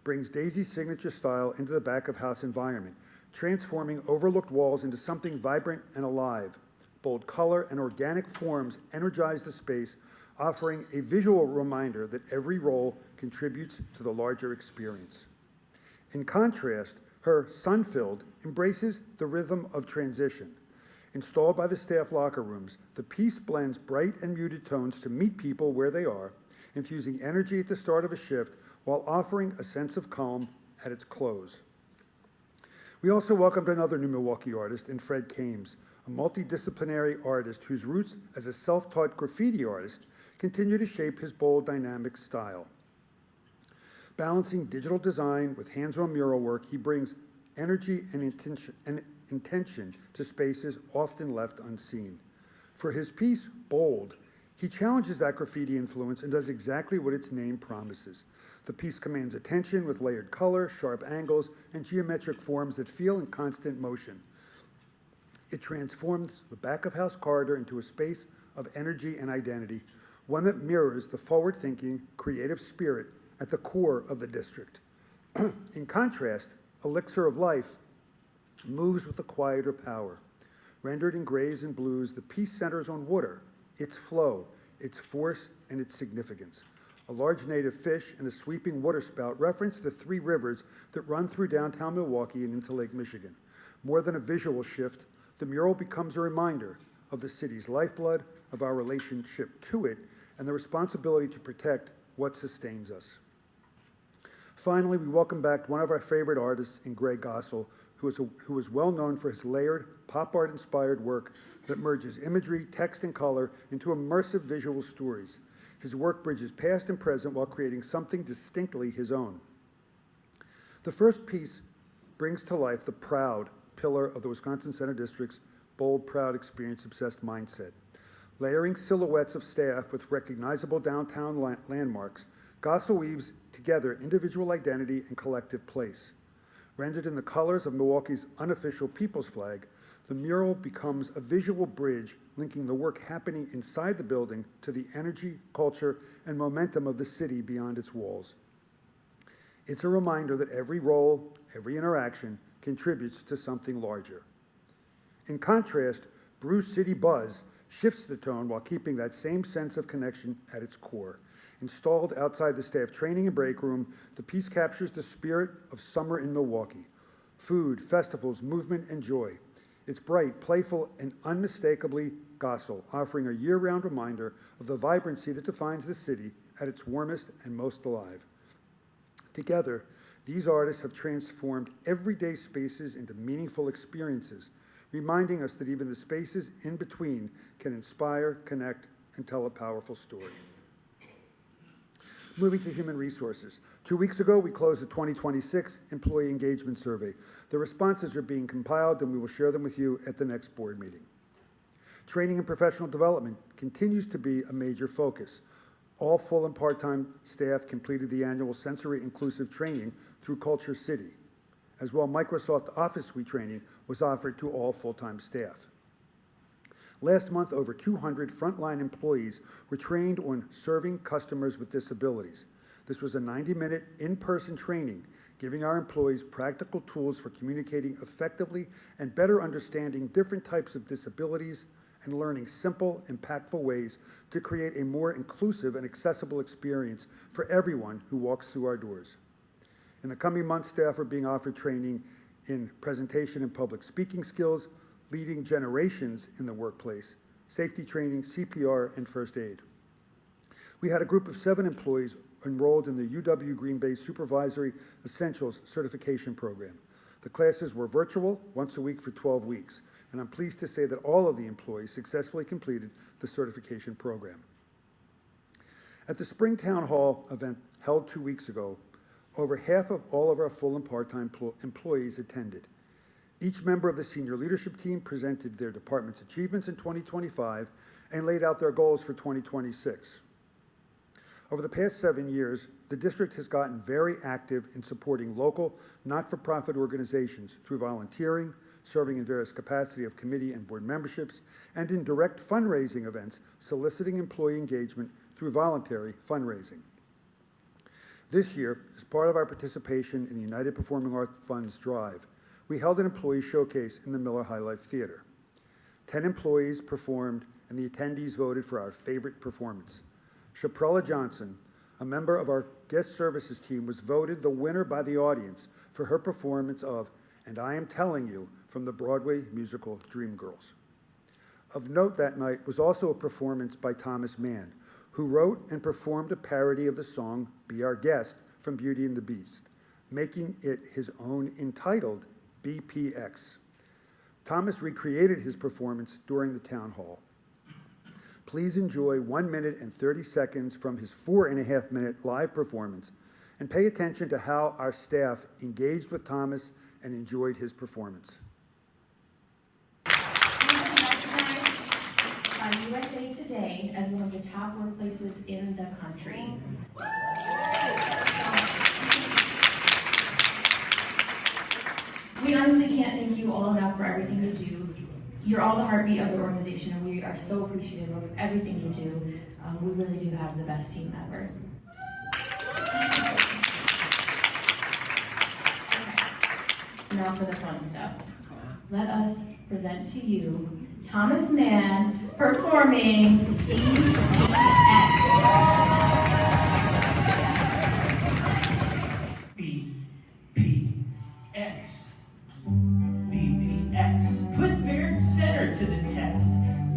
brings Daisy's signature style into the back-of-house environment, transforming overlooked walls into something vibrant and alive. Bold color and organic forms energize the space, offering a visual reminder that every role contributes to the larger experience. In contrast, her Sunfilled embraces the rhythm of transition. Installed by the staff locker rooms, the piece blends bright and muted tones to meet people where they are, infusing energy at the start of a shift while offering a sense of calm at its close. We also welcomed another new Milwaukee artist in Fred Kames, a multidisciplinary artist whose roots as a self-taught graffiti artist continue to shape his bold, dynamic style. Balancing digital design with hands-on mural work, he brings energy and intention to spaces often left unseen. For his piece, Bold, he challenges that graffiti influence and does exactly what its name promises. The piece commands attention with layered color, sharp angles, and geometric forms that feel in constant motion. It transforms the back-of-house corridor into a space of energy and identity, one that mirrors the forward-thinking, creative spirit at the core of the district. In contrast, Elixir of Life moves with a quieter power. Rendered in grays and blues, the piece centers on water, its flow, its force, and its significance. A large native fish and a sweeping waterspout reference the 3 rivers that run through downtown Milwaukee and into Lake Michigan. More than a visual shift, the mural becomes a reminder of the city's lifeblood, of our relationship to it, and the responsibility to protect what sustains us. Finally, we welcome back one of our favorite artists in Greg Gossel, who is well known for his layered, pop art-inspired work that merges imagery, text, and color into immersive visual stories. His work bridges past and present while creating something distinctly his own. The first piece brings to life the proud pillar of the Wisconsin Center District's bold, proud, experience-obsessed mindset. Layering silhouettes of staff with recognizable downtown landmarks, Gossel weaves together individual identity and collective place. Rendered in the colors of Milwaukee's unofficial people's flag, the mural becomes a visual bridge linking the work happening inside the building to the energy, culture, and momentum of the city beyond its walls. It's a reminder that every role, every interaction contributes to something larger. In contrast, Bruce City Buzz shifts the tone while keeping that same sense of connection at its core. Installed outside the staff training and break room, the piece captures the spirit of summer in Milwaukee. food, festivals, movement, and joy. It's bright, playful, and unmistakably docile, offering a year-round reminder of the vibrancy that defines the city at its warmest and most alive. Together, these artists have transformed everyday spaces into meaningful experiences, reminding us that even the spaces in between can inspire, connect, and tell a powerful story. Moving to human resources. 2 weeks ago, we closed the 2026 Employee Engagement Survey. The responses are being compiled, and we will share them with you at the next board meeting. Training and professional development continues to be a major focus. All full and part-time staff completed the annual sensory inclusive training through Culture City. As well, Microsoft Office Suite training was offered to all full-time staff. Last month, over 200 frontline employees were trained on serving customers with disabilities. This was a 90-minute in-person training, giving our employees practical tools for communicating effectively and better understanding different types of disabilities and learning simple, impactful ways to create a more inclusive and accessible experience for everyone who walks through our doors. In the coming months, staff are being offered training in presentation and public speaking skills, leading generations in the workplace, safety training, CPR, and first aid. We had a group of 7 employees enrolled in the UW Green Bay Supervisory Essentials Certification Program. The classes were virtual, once a week for 12 weeks, and I'm pleased to say that all of the employees successfully completed the certification program. At the Spring Town Hall event held 2 weeks ago, over half of all of our full and part-time employees attended. Each member of the senior leadership team presented their department's achievements in 2025 and laid out their goals for 2026. Over the past 7 years, the district has gotten very active in supporting local, not-for-profit organizations through volunteering, serving in various capacity of committee and board memberships, and in direct fundraising events, soliciting employee engagement through voluntary fundraising. This year, as part of our participation in the United Performing Arts Fund's drive, we held an employee showcase in the Miller High Life Theater. 10 employees performed, and the attendees voted for our favorite performance. Shaprella Johnson, a member of our guest services team, was voted the winner by the audience for her performance of "And I Am Telling You" from the Broadway musical Dreamgirls. Of note that night was also a performance by Thomas Mann, who wrote and performed a parody of the song "Be Our Guest" from Beauty and the Beast, making it his own entitled BPX. Thomas recreated his performance during the town hall. Please enjoy 1 minute and 30 seconds from his 4.5-minute live performance and pay attention to how our staff engaged with Thomas and enjoyed his performance. By USA Today as one of the top workplaces in the country. We honestly can't thank you all enough for everything you do. You're all the heartbeat of the organization, and we are so appreciative of everything you do. We really do have the best team ever. Okay. Now for the fun stuff. Let us present to you Thomas Mann performing BPX. BPX. BPX. Put Baird Center to the test.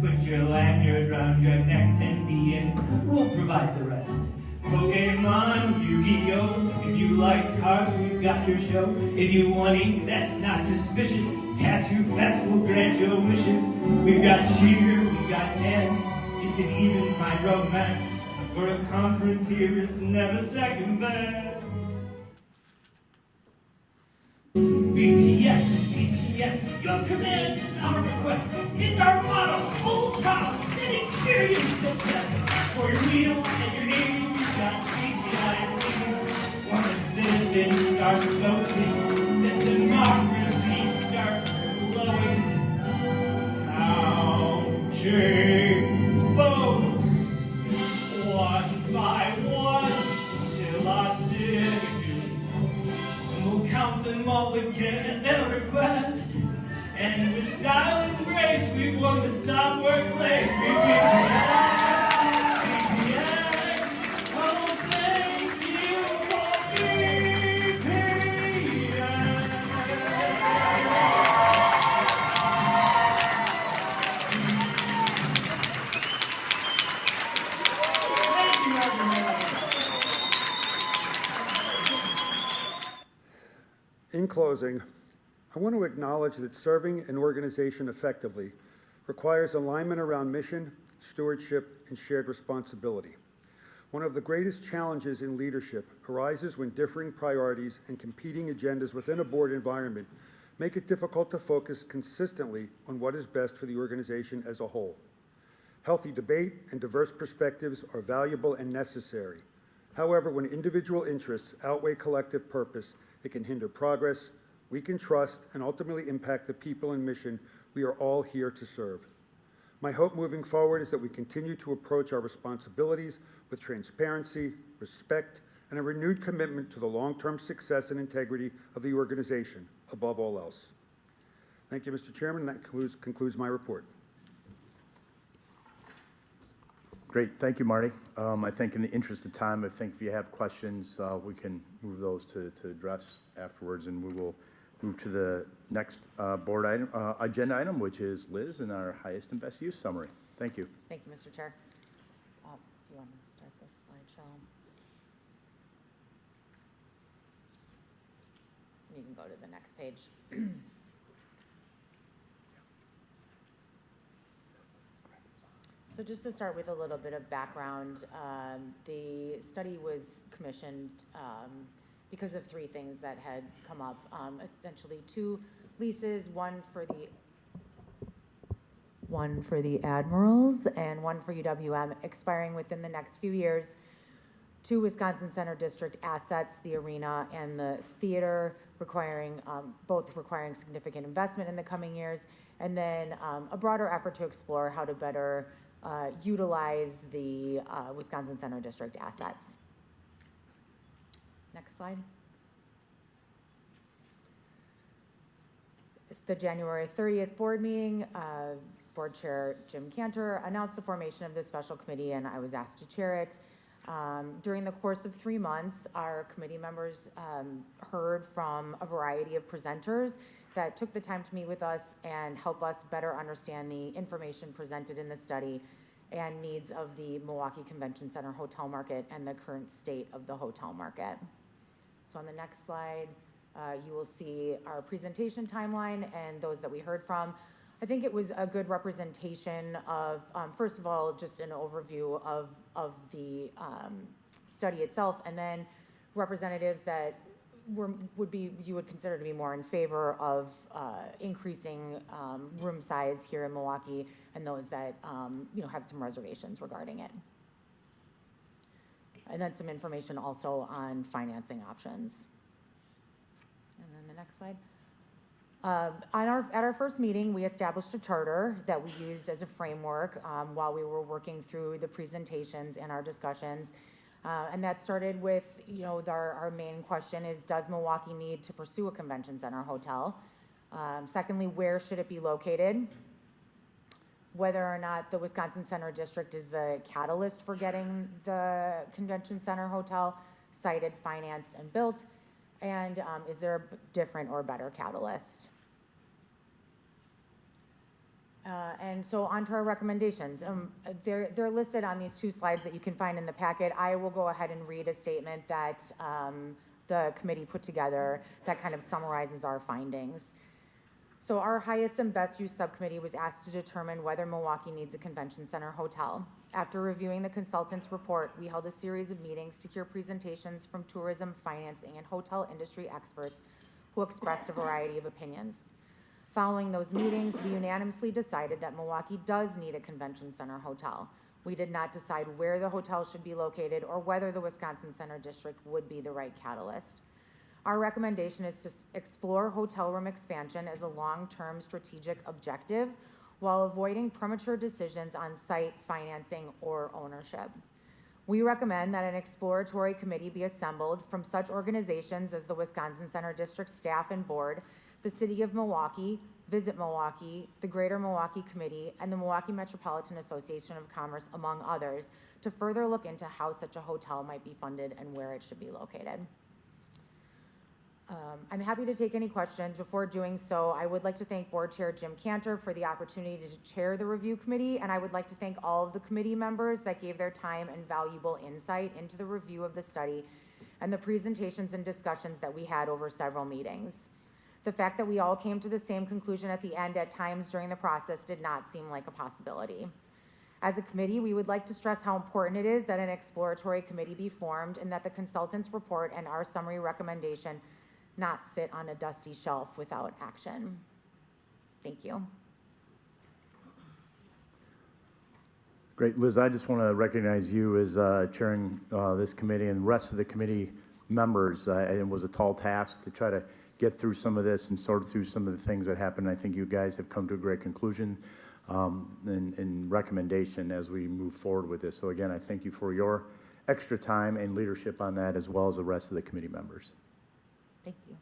Put your lanyard around your neck, 10D, and we'll provide the rest. Pokemon, Yu-Gi-Oh! If you like cars, we've got your show. If you want ink, that's not suspicious. Tattoo Fest will grant your wishes. We've got cheer, we've got dance. You can even find romance. For a conference here is never second best. BPX, BPX, your command is our request. It's our motto, full power and experience success. For your meals and your needs, we've got CTI and leave. When the citizens start voting, the democracy starts flowing. Counting votes, one by one, till our citizens. And we'll count them all again at their request. And with style and grace, we've won the top workplace. BPX, oh, thank you for BPX. In closing, I want to acknowledge that serving an organization effectively requires alignment around mission, stewardship, and shared responsibility. One of the greatest challenges in leadership arises when differing priorities and competing agendas within a board environment make it difficult to focus consistently on what is best for the organization as a whole. Healthy debate and diverse perspectives are valuable and necessary. However, when individual interests outweigh collective purpose, it can hinder progress, weaken trust, and ultimately impact the people and mission we are all here to serve. My hope moving forward is that we continue to approach our responsibilities with transparency, respect, and a renewed commitment to the long-term success and integrity of the organization, above all else. Thank you, Mr. Chairman. That concludes my report. Great, thank you, Marty. I think in the interest of time, I think if you have questions, we can move those to address afterwards, and we will move to the next board item, agenda item, which is Liz and our highest and best use summary. Thank you. Thank you, Mr. Chair. You want me to start this slideshow? You can go to the next page. So just to start with a little bit of background, the study was commissioned because of three things that had come up. Essentially 2 leases, one for the Admirals and one for UWM, expiring within the next few years. 2 Wisconsin Center District assets, the arena and the theater, both requiring significant investment in the coming years, and then a broader effort to explore how to better utilize the Wisconsin Center District assets. Next slide. It's the January 30th board meeting. Board Chair Jim Cantor announced the formation of this special committee, and I was asked to chair it. During the course of 3 months, our committee members heard from a variety of presenters that took the time to meet with us and help us better understand the information presented in the study and needs of the Milwaukee Convention Center hotel market and the current state of the hotel market. So on the next slide, you will see our presentation timeline and those that we heard from. I think it was a good representation of, first of all, just an overview of the study itself, and then representatives that you would consider to be more in favor of increasing room size here in Milwaukee, and those that have some reservations regarding it. And then some information also on financing options. And then the next slide. At our first meeting, we established a charter that we used as a framework while we were working through the presentations and our discussions. And that started with, our main question is, does Milwaukee need to pursue a convention center hotel? Secondly, where should it be located? Whether or not the Wisconsin Center District is the catalyst for getting the convention center hotel sited, financed, and built, and is there a different or better catalyst? And so on to our recommendations. They're listed on these 2 slides that you can find in the packet. I will go ahead and read a statement that the committee put together that kind of summarizes our findings. So our highest and best use subcommittee was asked to determine whether Milwaukee needs a convention center hotel. After reviewing the consultant's report, we held a series of meetings to hear presentations from tourism, financing, and hotel industry experts who expressed a variety of opinions. Following those meetings, we unanimously decided that Milwaukee does need a convention center hotel. We did not decide where the hotel should be located or whether the Wisconsin Center District would be the right catalyst. Our recommendation is to explore hotel room expansion as a long-term strategic objective while avoiding premature decisions on site, financing, or ownership. We recommend that an exploratory committee be assembled from such organizations as the Wisconsin Center District staff and board, the City of Milwaukee, Visit Milwaukee, the Greater Milwaukee Committee, and the Milwaukee Metropolitan Association of Commerce, among others, to further look into how such a hotel might be funded and where it should be located. I'm happy to take any questions. Before doing so, I would like to thank Board Chair Jim Cantor for the opportunity to chair the review committee, and I would like to thank all of the committee members that gave their time and valuable insight into the review of the study and the presentations and discussions that we had over several meetings. The fact that we all came to the same conclusion at the end at times during the process did not seem like a possibility. As a committee, we would like to stress how important it is that an exploratory committee be formed and that the consultant's report and our summary recommendation not sit on a dusty shelf without action. Thank you. Great, Liz, I just want to recognize you as chairing this committee, and the rest of the committee members. It was a tall task to try to get through some of this and sort through some of the things that happened. I think you guys have come to a great conclusion and recommendation as we move forward with this. So again, I thank you for your extra time and leadership on that, as well as the rest of the committee members. Thank you.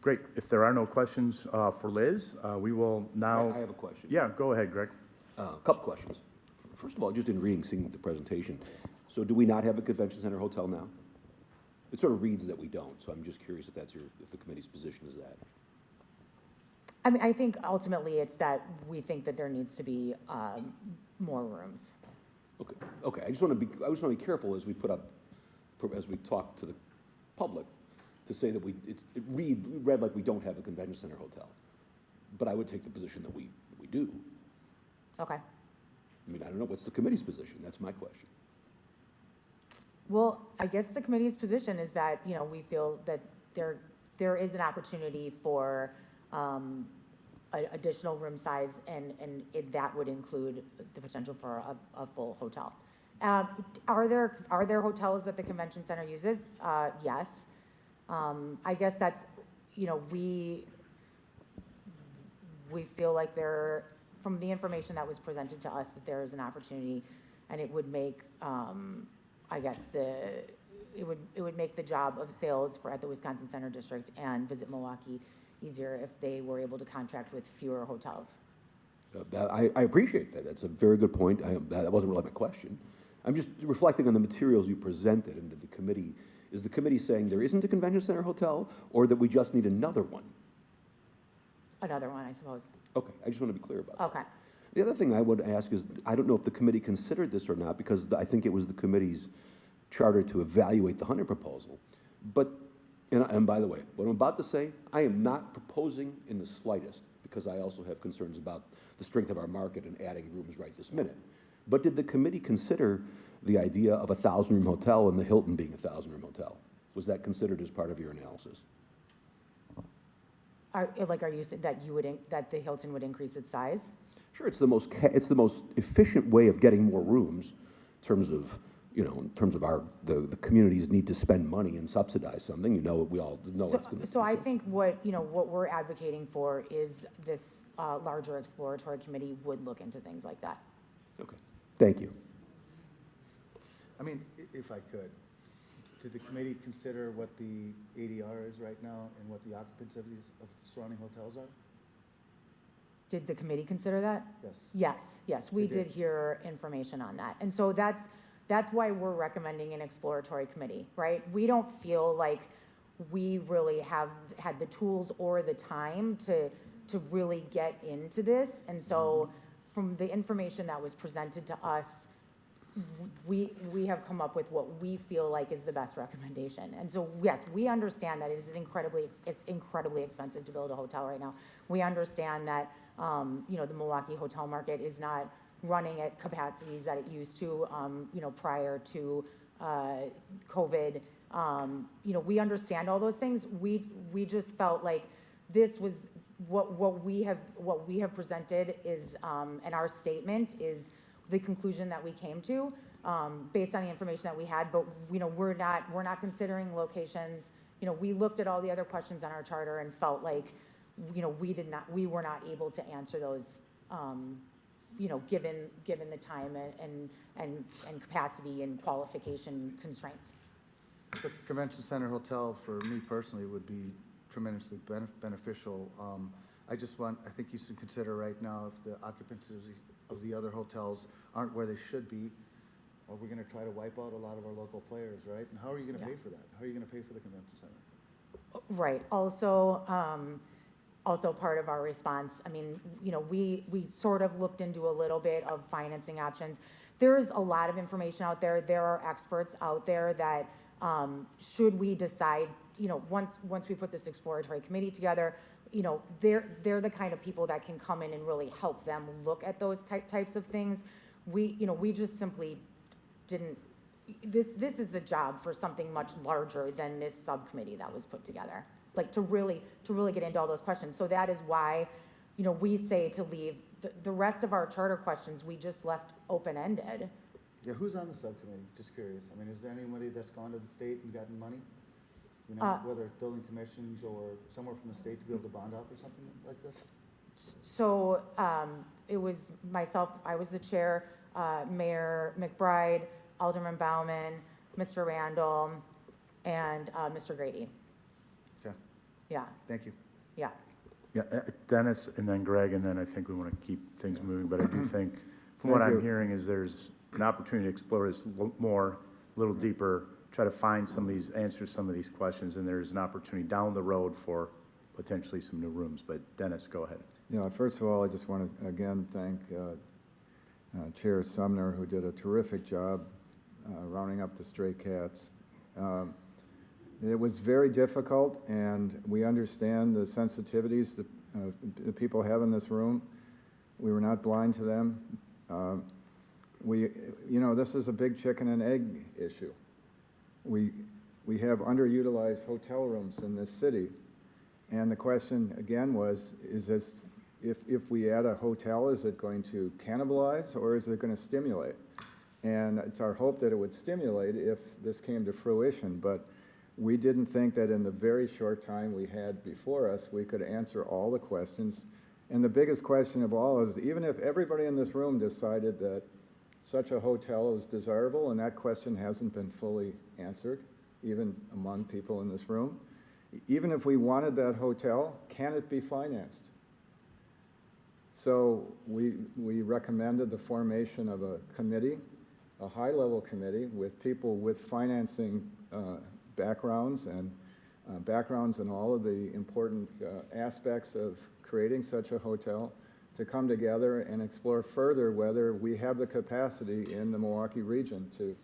Great. If there are no questions for Liz, we will now. I have a question. Yeah, go ahead, Greg. A couple questions. First of all, just in reading, seeing the presentation, so do we not have a convention center hotel now? It sort of reads that we don't, so I'm just curious if that's if the committee's position is that. I mean, I think ultimately it's that we think that there needs to be more rooms. Okay, okay. I just want to be careful as we as we talk to the public, to say that it read like we don't have a convention center hotel. But I would take the position that we do. Okay. I mean, I don't know, what's the committee's position? That's my question. Well, I guess the committee's position is that, you know, we feel that there is an opportunity for additional room size, and that would include the potential for a full hotel. Are there hotels that the convention center uses? Yes. I guess that's, you know, we feel like from the information that was presented to us, that there is an opportunity, and it would make, I guess it would make the job of sales at the Wisconsin Center District and Visit Milwaukee easier if they were able to contract with fewer hotels. I appreciate that. That's a very good point. That wasn't really my question. I'm just reflecting on the materials you presented into the committee. Is the committee saying there isn't a convention center hotel, or that we just need another one? Another one, I suppose. Okay, I just want to be clear about that. Okay. The other thing I would ask is, I don't know if the committee considered this or not, because I think it was the committee's charter to evaluate the Hunter proposal. But, and by the way, what I'm about to say, I am not proposing in the slightest, because I also have concerns about the strength of our market and adding rooms right this minute. But did the committee consider the idea of a 1,000-room hotel and the Hilton being a 1,000-room hotel? Was that considered as part of your analysis? Are you saying that the Hilton would increase its size? Sure, it's the most efficient way of getting more rooms in terms of, you know, in terms of the communities need to spend money and subsidize something. You know, we all know what's going to. So I think what we're advocating for is this larger exploratory committee would look into things like that. Okay, thank you. I mean, if I could, did the committee consider what the ADR is right now and what the occupancy of the surrounding hotels are? Did the committee consider that? Yes. Yes, we did hear information on that. And so that's why we're recommending an exploratory committee, right? We don't feel like we really have had the tools or the time to really get into this. And so from the information that was presented to us, we have come up with what we feel like is the best recommendation. And so, yes, we understand that it's incredibly expensive to build a hotel right now. We understand that, you know, the Milwaukee hotel market is not running at capacities that it used to, you know, prior to COVID. You know, we understand all those things. We just felt like this was what we have presented is, and our statement is the conclusion that we came to, based on the information that we had. But, you know, we're not considering locations. You know, we looked at all the other questions on our charter and felt like, you know, we were not able to answer those, you know, given the time and capacity and qualification constraints. The convention center hotel, for me personally, would be tremendously beneficial. I think you should consider right now, if the occupancy of the other hotels aren't where they should be, are we gonna try to wipe out a lot of our local players, right? And how are you gonna pay for that? How are you gonna pay for the convention center? Right. Also part of our response, I mean, you know, we sort of looked into a little bit of financing options. there's a lot of information out there. There are experts out there that, should we decide, once we put this exploratory committee together, they're the kind of people that can come in and really help them look at those types of things. We just simply didn't, this is the job for something much larger than this subcommittee that was put together. Like to really get into all those questions. So that is why, we say to leave the rest of our charter questions, we just left open-ended. Yeah, who's on the subcommittee? Just curious. I mean, is there anybody that's gone to the state and gotten money? Whether it's building commissions or somewhere from the state to be able to bond out or something like this? So, it was myself, I was the chair, Mayor McBride, Alderman Bauman, Mr. Randall, and, Mr. Grady. Okay, Yeah, thank you. yeah. Yeah, Dennis and then Greg, and then I think we want to keep things moving, but I do think, from what Thank I'm you. hearing, is there's an opportunity to explore this more, a little deeper, try to find some of these, answer some of these questions, and there's an opportunity down the road for potentially some new rooms. But Dennis, go ahead. First of all, I just want to again thank Chair Sumner, who did a terrific job rounding up the stray cats. It was very difficult, and we understand the sensitivities that people have in this room. We were not blind to them. This is a big chicken and egg issue. We have underutilized hotel rooms in this city, and the question again was, if we add a hotel, is it going to cannibalize or is it going to stimulate? And it's our hope that it would stimulate if this came to fruition, but we didn't think that in the very short time we had before us, we could answer all the questions. And the biggest question of all is, even if everybody in this room decided that such a hotel is desirable, and that question hasn't been fully answered, even among people in this room, even if we wanted that hotel, can it be financed? So we recommended the formation of a committee, a high-level committee with people with financing backgrounds and backgrounds in all of the important aspects of creating such a hotel, to come together and explore further whether we have the capacity in the Milwaukee region to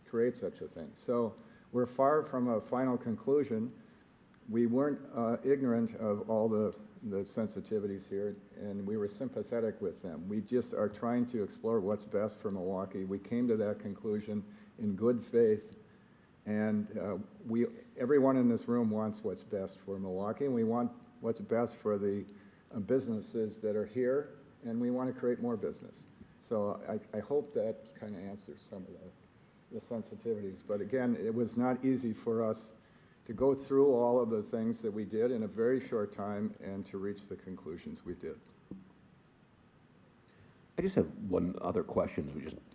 create such a thing. So we're far from a final conclusion. We weren't ignorant of all the sensitivities here, and we were sympathetic with them. We just are trying to explore what's best for Milwaukee. We came to that conclusion in good faith, and everyone in this room wants what's best for Milwaukee, and we want what's best for the businesses that are here, and we want to create more business. So I hope that kind of answers some of the sensitivities. But again, it was not easy for us to go through all of the things that we did in a very short time and to reach the conclusions we did. I just have one other question,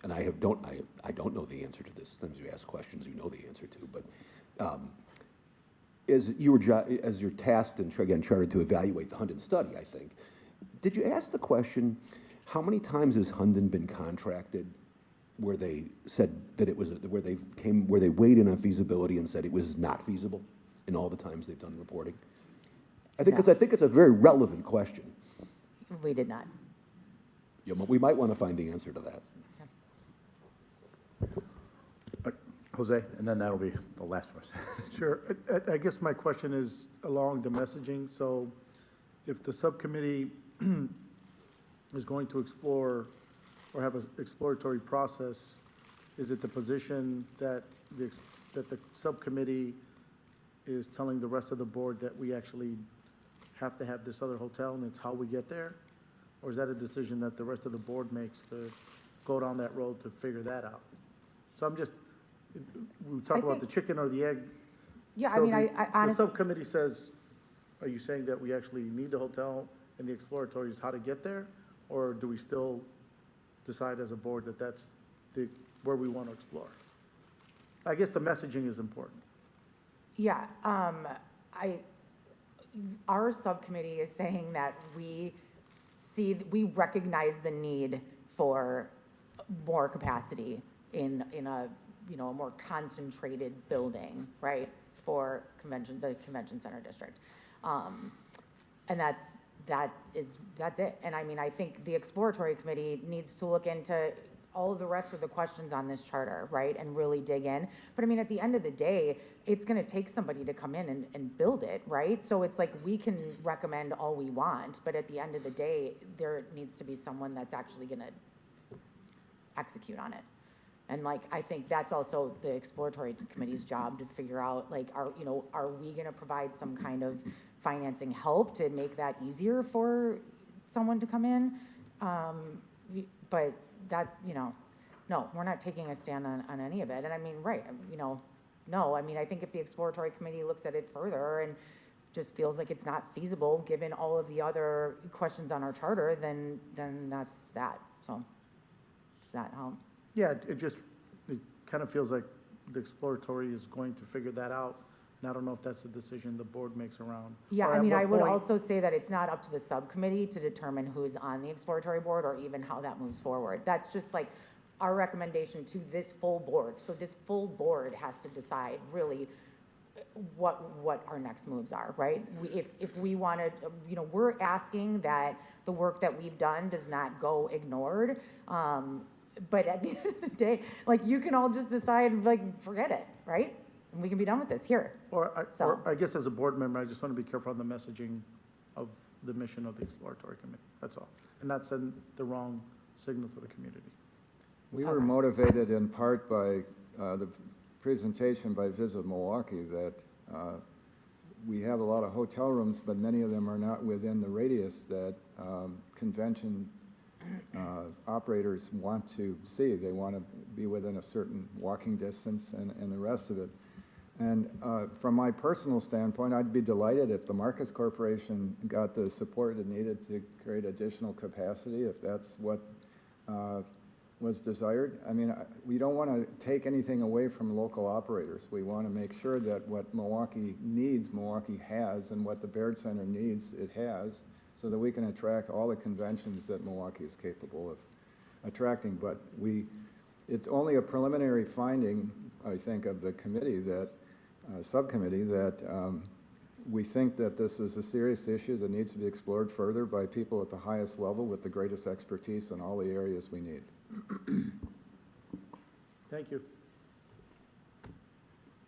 and I don't know the answer to this. Sometimes you ask questions you know the answer to, but as you're tasked and again chartered to evaluate the Hunden study, I think, did you ask the question, how many times has Hunden been contracted where they said that it was, where they weighed in on feasibility and said it was not feasible in all the times they've done reporting? I think, because I think it's a very relevant question. We did not. We might want to find the answer to that. Jose, and then that'll be the last one. Sure. I guess my question is along the messaging. So if the subcommittee is going to explore or have an exploratory process, is it the position that the subcommittee is telling the rest of the board that we actually have to have this other hotel and it's how we get there? Or is that a decision that the rest of the board makes to go down that road to figure that out? So we talk about the chicken or the egg. Yeah, So I mean, I the honestly, subcommittee says, are you saying that we actually need the hotel and the exploratory is how to get there? Or do we still decide as a board that that's where we want to explore? I guess the messaging is important. yeah, our subcommittee is saying that we recognize the need for more capacity in a, a more concentrated building, right, for the convention center district. And that's it. And I mean, I think the exploratory committee needs to look into all of the rest of the questions on this charter, right, and really dig in. But I mean, at the end of the day, it's gonna take somebody to come in and build it, right? So it's like, we can recommend all we want, but at the end of the day, there needs to be someone that's actually gonna execute on it. And like, I think that's also the exploratory committee's job to figure out, like, are we gonna provide some kind of financing help to make that easier for someone to come in? But that's, no, we're not taking a stand on any of it. And I mean, right, no, I mean, I think if the exploratory committee looks at it further and just feels like it's not feasible, given all of the other questions on our charter, then that's that. So, does that help? Yeah, it kind of feels like the exploratory is going to figure that out. And I don't know if that's a decision the board makes around. Yeah, or I at mean, what I would point- also say that it's not up to the subcommittee to determine who's on the exploratory board or even how that moves forward. That's just like our recommendation to this full board. So this full board has to decide really what our next moves are, right? If we wanted, we're asking that the work that we've done does not go ignored. But at the end of the day, like, you can all just decide, like, forget it, right? And we can be done with this here. Or I guess as a board member, I just want to be careful on the messaging of the mission of the exploratory committee, that's all. And not send the wrong signal to the community. We were motivated in part by the presentation by Visit Milwaukee that we have a lot of hotel rooms, but many of them are not within the radius that convention operators want to see. They want to be within a certain walking distance and the rest of it. And from my personal standpoint, I'd be delighted if the Marcus Corporation got the support it needed to create additional capacity, if that's what was desired. I mean, we don't want to take anything away from local operators. We want to make sure that what Milwaukee needs, Milwaukee has, and what the Baird Center needs, it has, so that we can attract all the conventions that Milwaukee is capable of attracting. But it's only a preliminary finding, I think, of the committee that, subcommittee, that we think that this is a serious issue that needs to be explored further by people at the highest level with the greatest expertise in all the areas we need. Thank you.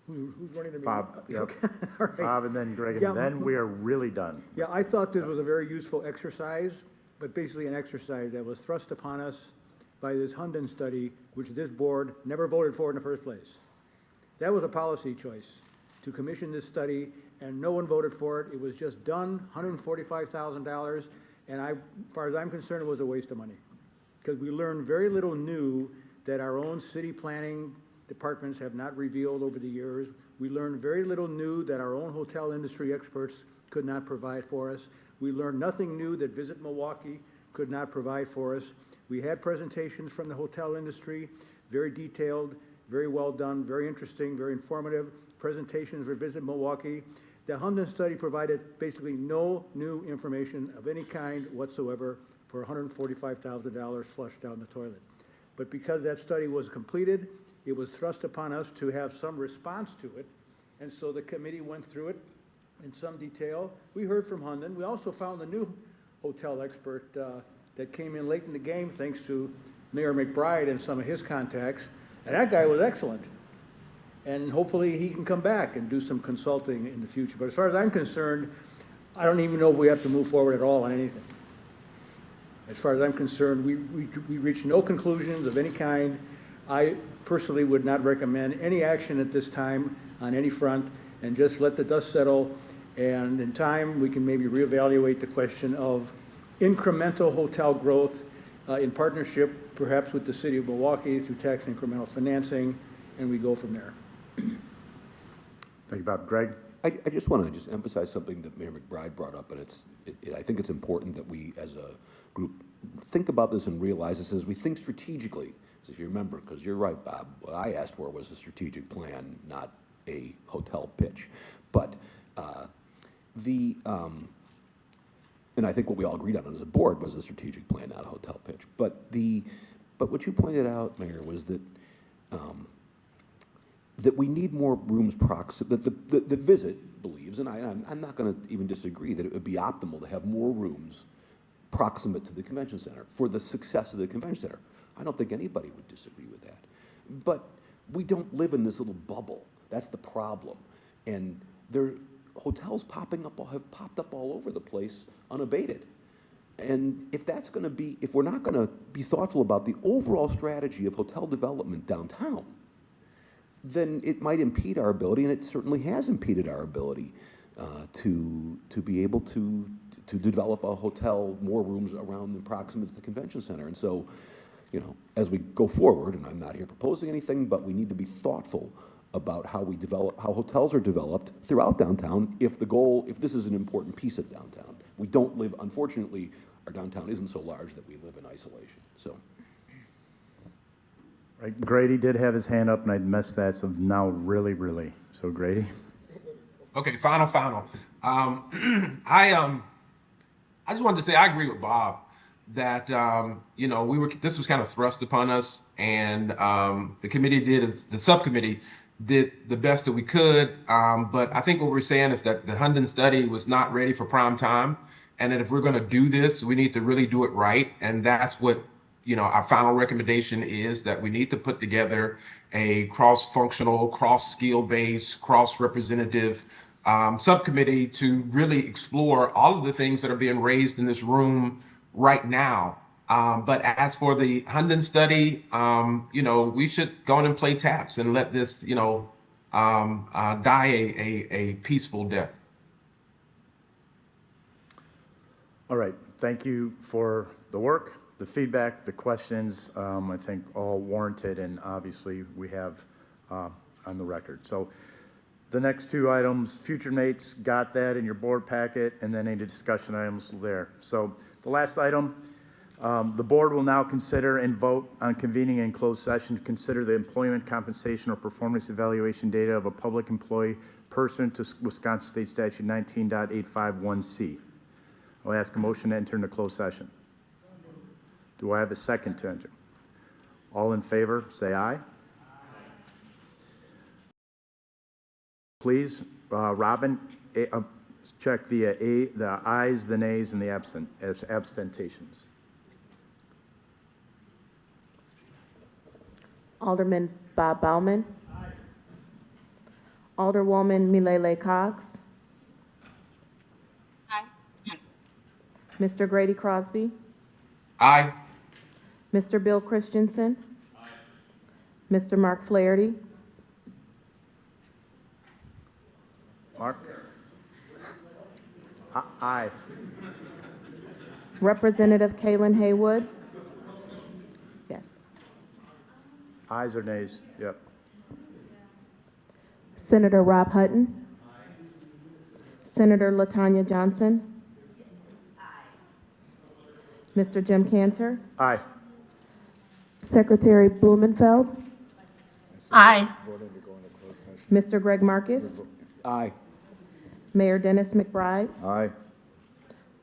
Who's running the meeting? Bob, yep. All right. Bob and then Greg, Yeah. and then we are really done. Yeah, I thought this was a very useful exercise, but basically an exercise that was thrust upon us by this Hunden study, which this board never voted for in the first place. That was a policy choice, to commission this study, and no one voted for it. It was just done, $145,000, and as far as I'm concerned, it was a waste of money. Because we learned very little new that our own city planning departments have not revealed over the years. We learned very little new that our own hotel industry experts could not provide for us. We learned nothing new that Visit Milwaukee could not provide for us. We had presentations from the hotel industry, very detailed, very well done, very interesting, very informative presentations for Visit Milwaukee. The Hunden study provided basically no new information of any kind whatsoever for $145,000 flushed down the toilet. But because that study was completed, it was thrust upon us to have some response to it, and so the committee went through it in some detail. We heard from Hunden. We also found a new hotel expert that came in late in the game, thanks to Mayor McBride and some of his contacts, and that guy was excellent. And hopefully he can come back and do some consulting in the future. But as far as I'm concerned, I don't even know if we have to move forward at all on anything. As far as I'm concerned, we reached no conclusions of any kind. I personally would not recommend any action at this time on any front, and just let the dust settle, and in time, we can maybe reevaluate the question of incremental hotel growth in partnership, perhaps with the city of Milwaukee through tax incremental financing, and we go from there. Thank you, Bob. Greg? I just want to emphasize something that Mayor McBride brought up, and I think it's important that we, as a group, think about this and realize this as we think strategically. So if you remember, because you're right, Bob, what I asked for was a strategic plan, not a hotel pitch. But and I think what we all agreed on as a board was a strategic plan, not a hotel pitch. But what you pointed out, Mayor, was that that we need more rooms that the Visit believes, and I'm not going to even disagree, that it would be optimal to have more rooms proximate to the convention center for the success of the convention center. I don't think anybody would disagree with that. But we don't live in this little bubble. That's the problem. And hotels have popped up all over the place unabated. And if we're not going to be thoughtful about the overall strategy of hotel development downtown, then it might impede our ability, and it certainly has impeded our ability to be able to develop a hotel, more rooms around and proximate to the convention center. And so, as we go forward, and I'm not here proposing anything, but we need to be thoughtful about how hotels are developed throughout downtown if this is an important piece of downtown. We don't live, unfortunately, our downtown isn't so large that we live in isolation, so. Right, Grady did have his hand up, and I'd missed that, so now really. So Grady? Okay, final. I just wanted to say I agree with Bob that this was kind of thrust upon us, and the subcommittee did the best that we could. But I think what we're saying is that the Hunden study was not ready for prime time, and that if we're going to do this, we need to really do it right. And that's what our final recommendation is, that we need to put together a cross-functional, cross-skill-based, cross-representative subcommittee to really explore all of the things that are being raised in this room right now. But as for the Hunden study, we should go on and play taps and let this, die a peaceful death. All right, thank you for the work, the feedback, the questions. I think all warranted, and obviously we have on the record. So the next two items, future Nate's got that in your board packet, and then any discussion items there. So the last item, the board will now consider and vote on convening in closed session to consider the employment, compensation, or performance evaluation data of a public employee pursuant to Wisconsin State Statute 19.851C. I'll ask a motion to enter into closed session. Do I have a second to enter? All in favor, say aye. Please, Robin, check the ayes, the nays, and the abstentations. Alderman Bob Bauman. Alderwoman Milele Cox. Mr. Grady Crosby. Aye. Mr. Bill Christensen. Mr. Mark Flaherty. Mark? Aye. Representative Kaylin Haywood. Yes. Ayes or nays? Yep. Senator Rob Hutton. Senator LaTanya Johnson. Mr. Jim Cantor. Aye. Secretary Blumenfeld. Aye. Mr. Greg Marcus. Aye. Mayor Dennis McBride. Aye.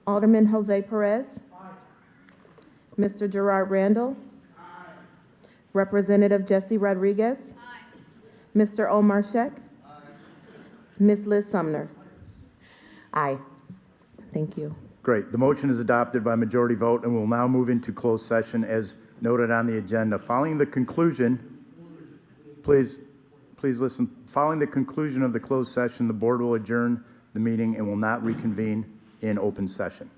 Alderman Jose Perez. Mr. Gerard Randall. Representative Jesse Rodriguez. Mr. Omar Sheck. Ms. Liz Sumner. Aye. Thank you. Great. The motion is adopted by majority vote, and we'll now move into closed session as noted on the agenda. Following the conclusion, please listen. Following the conclusion of the closed session, the board will adjourn the meeting and will not reconvene in open session.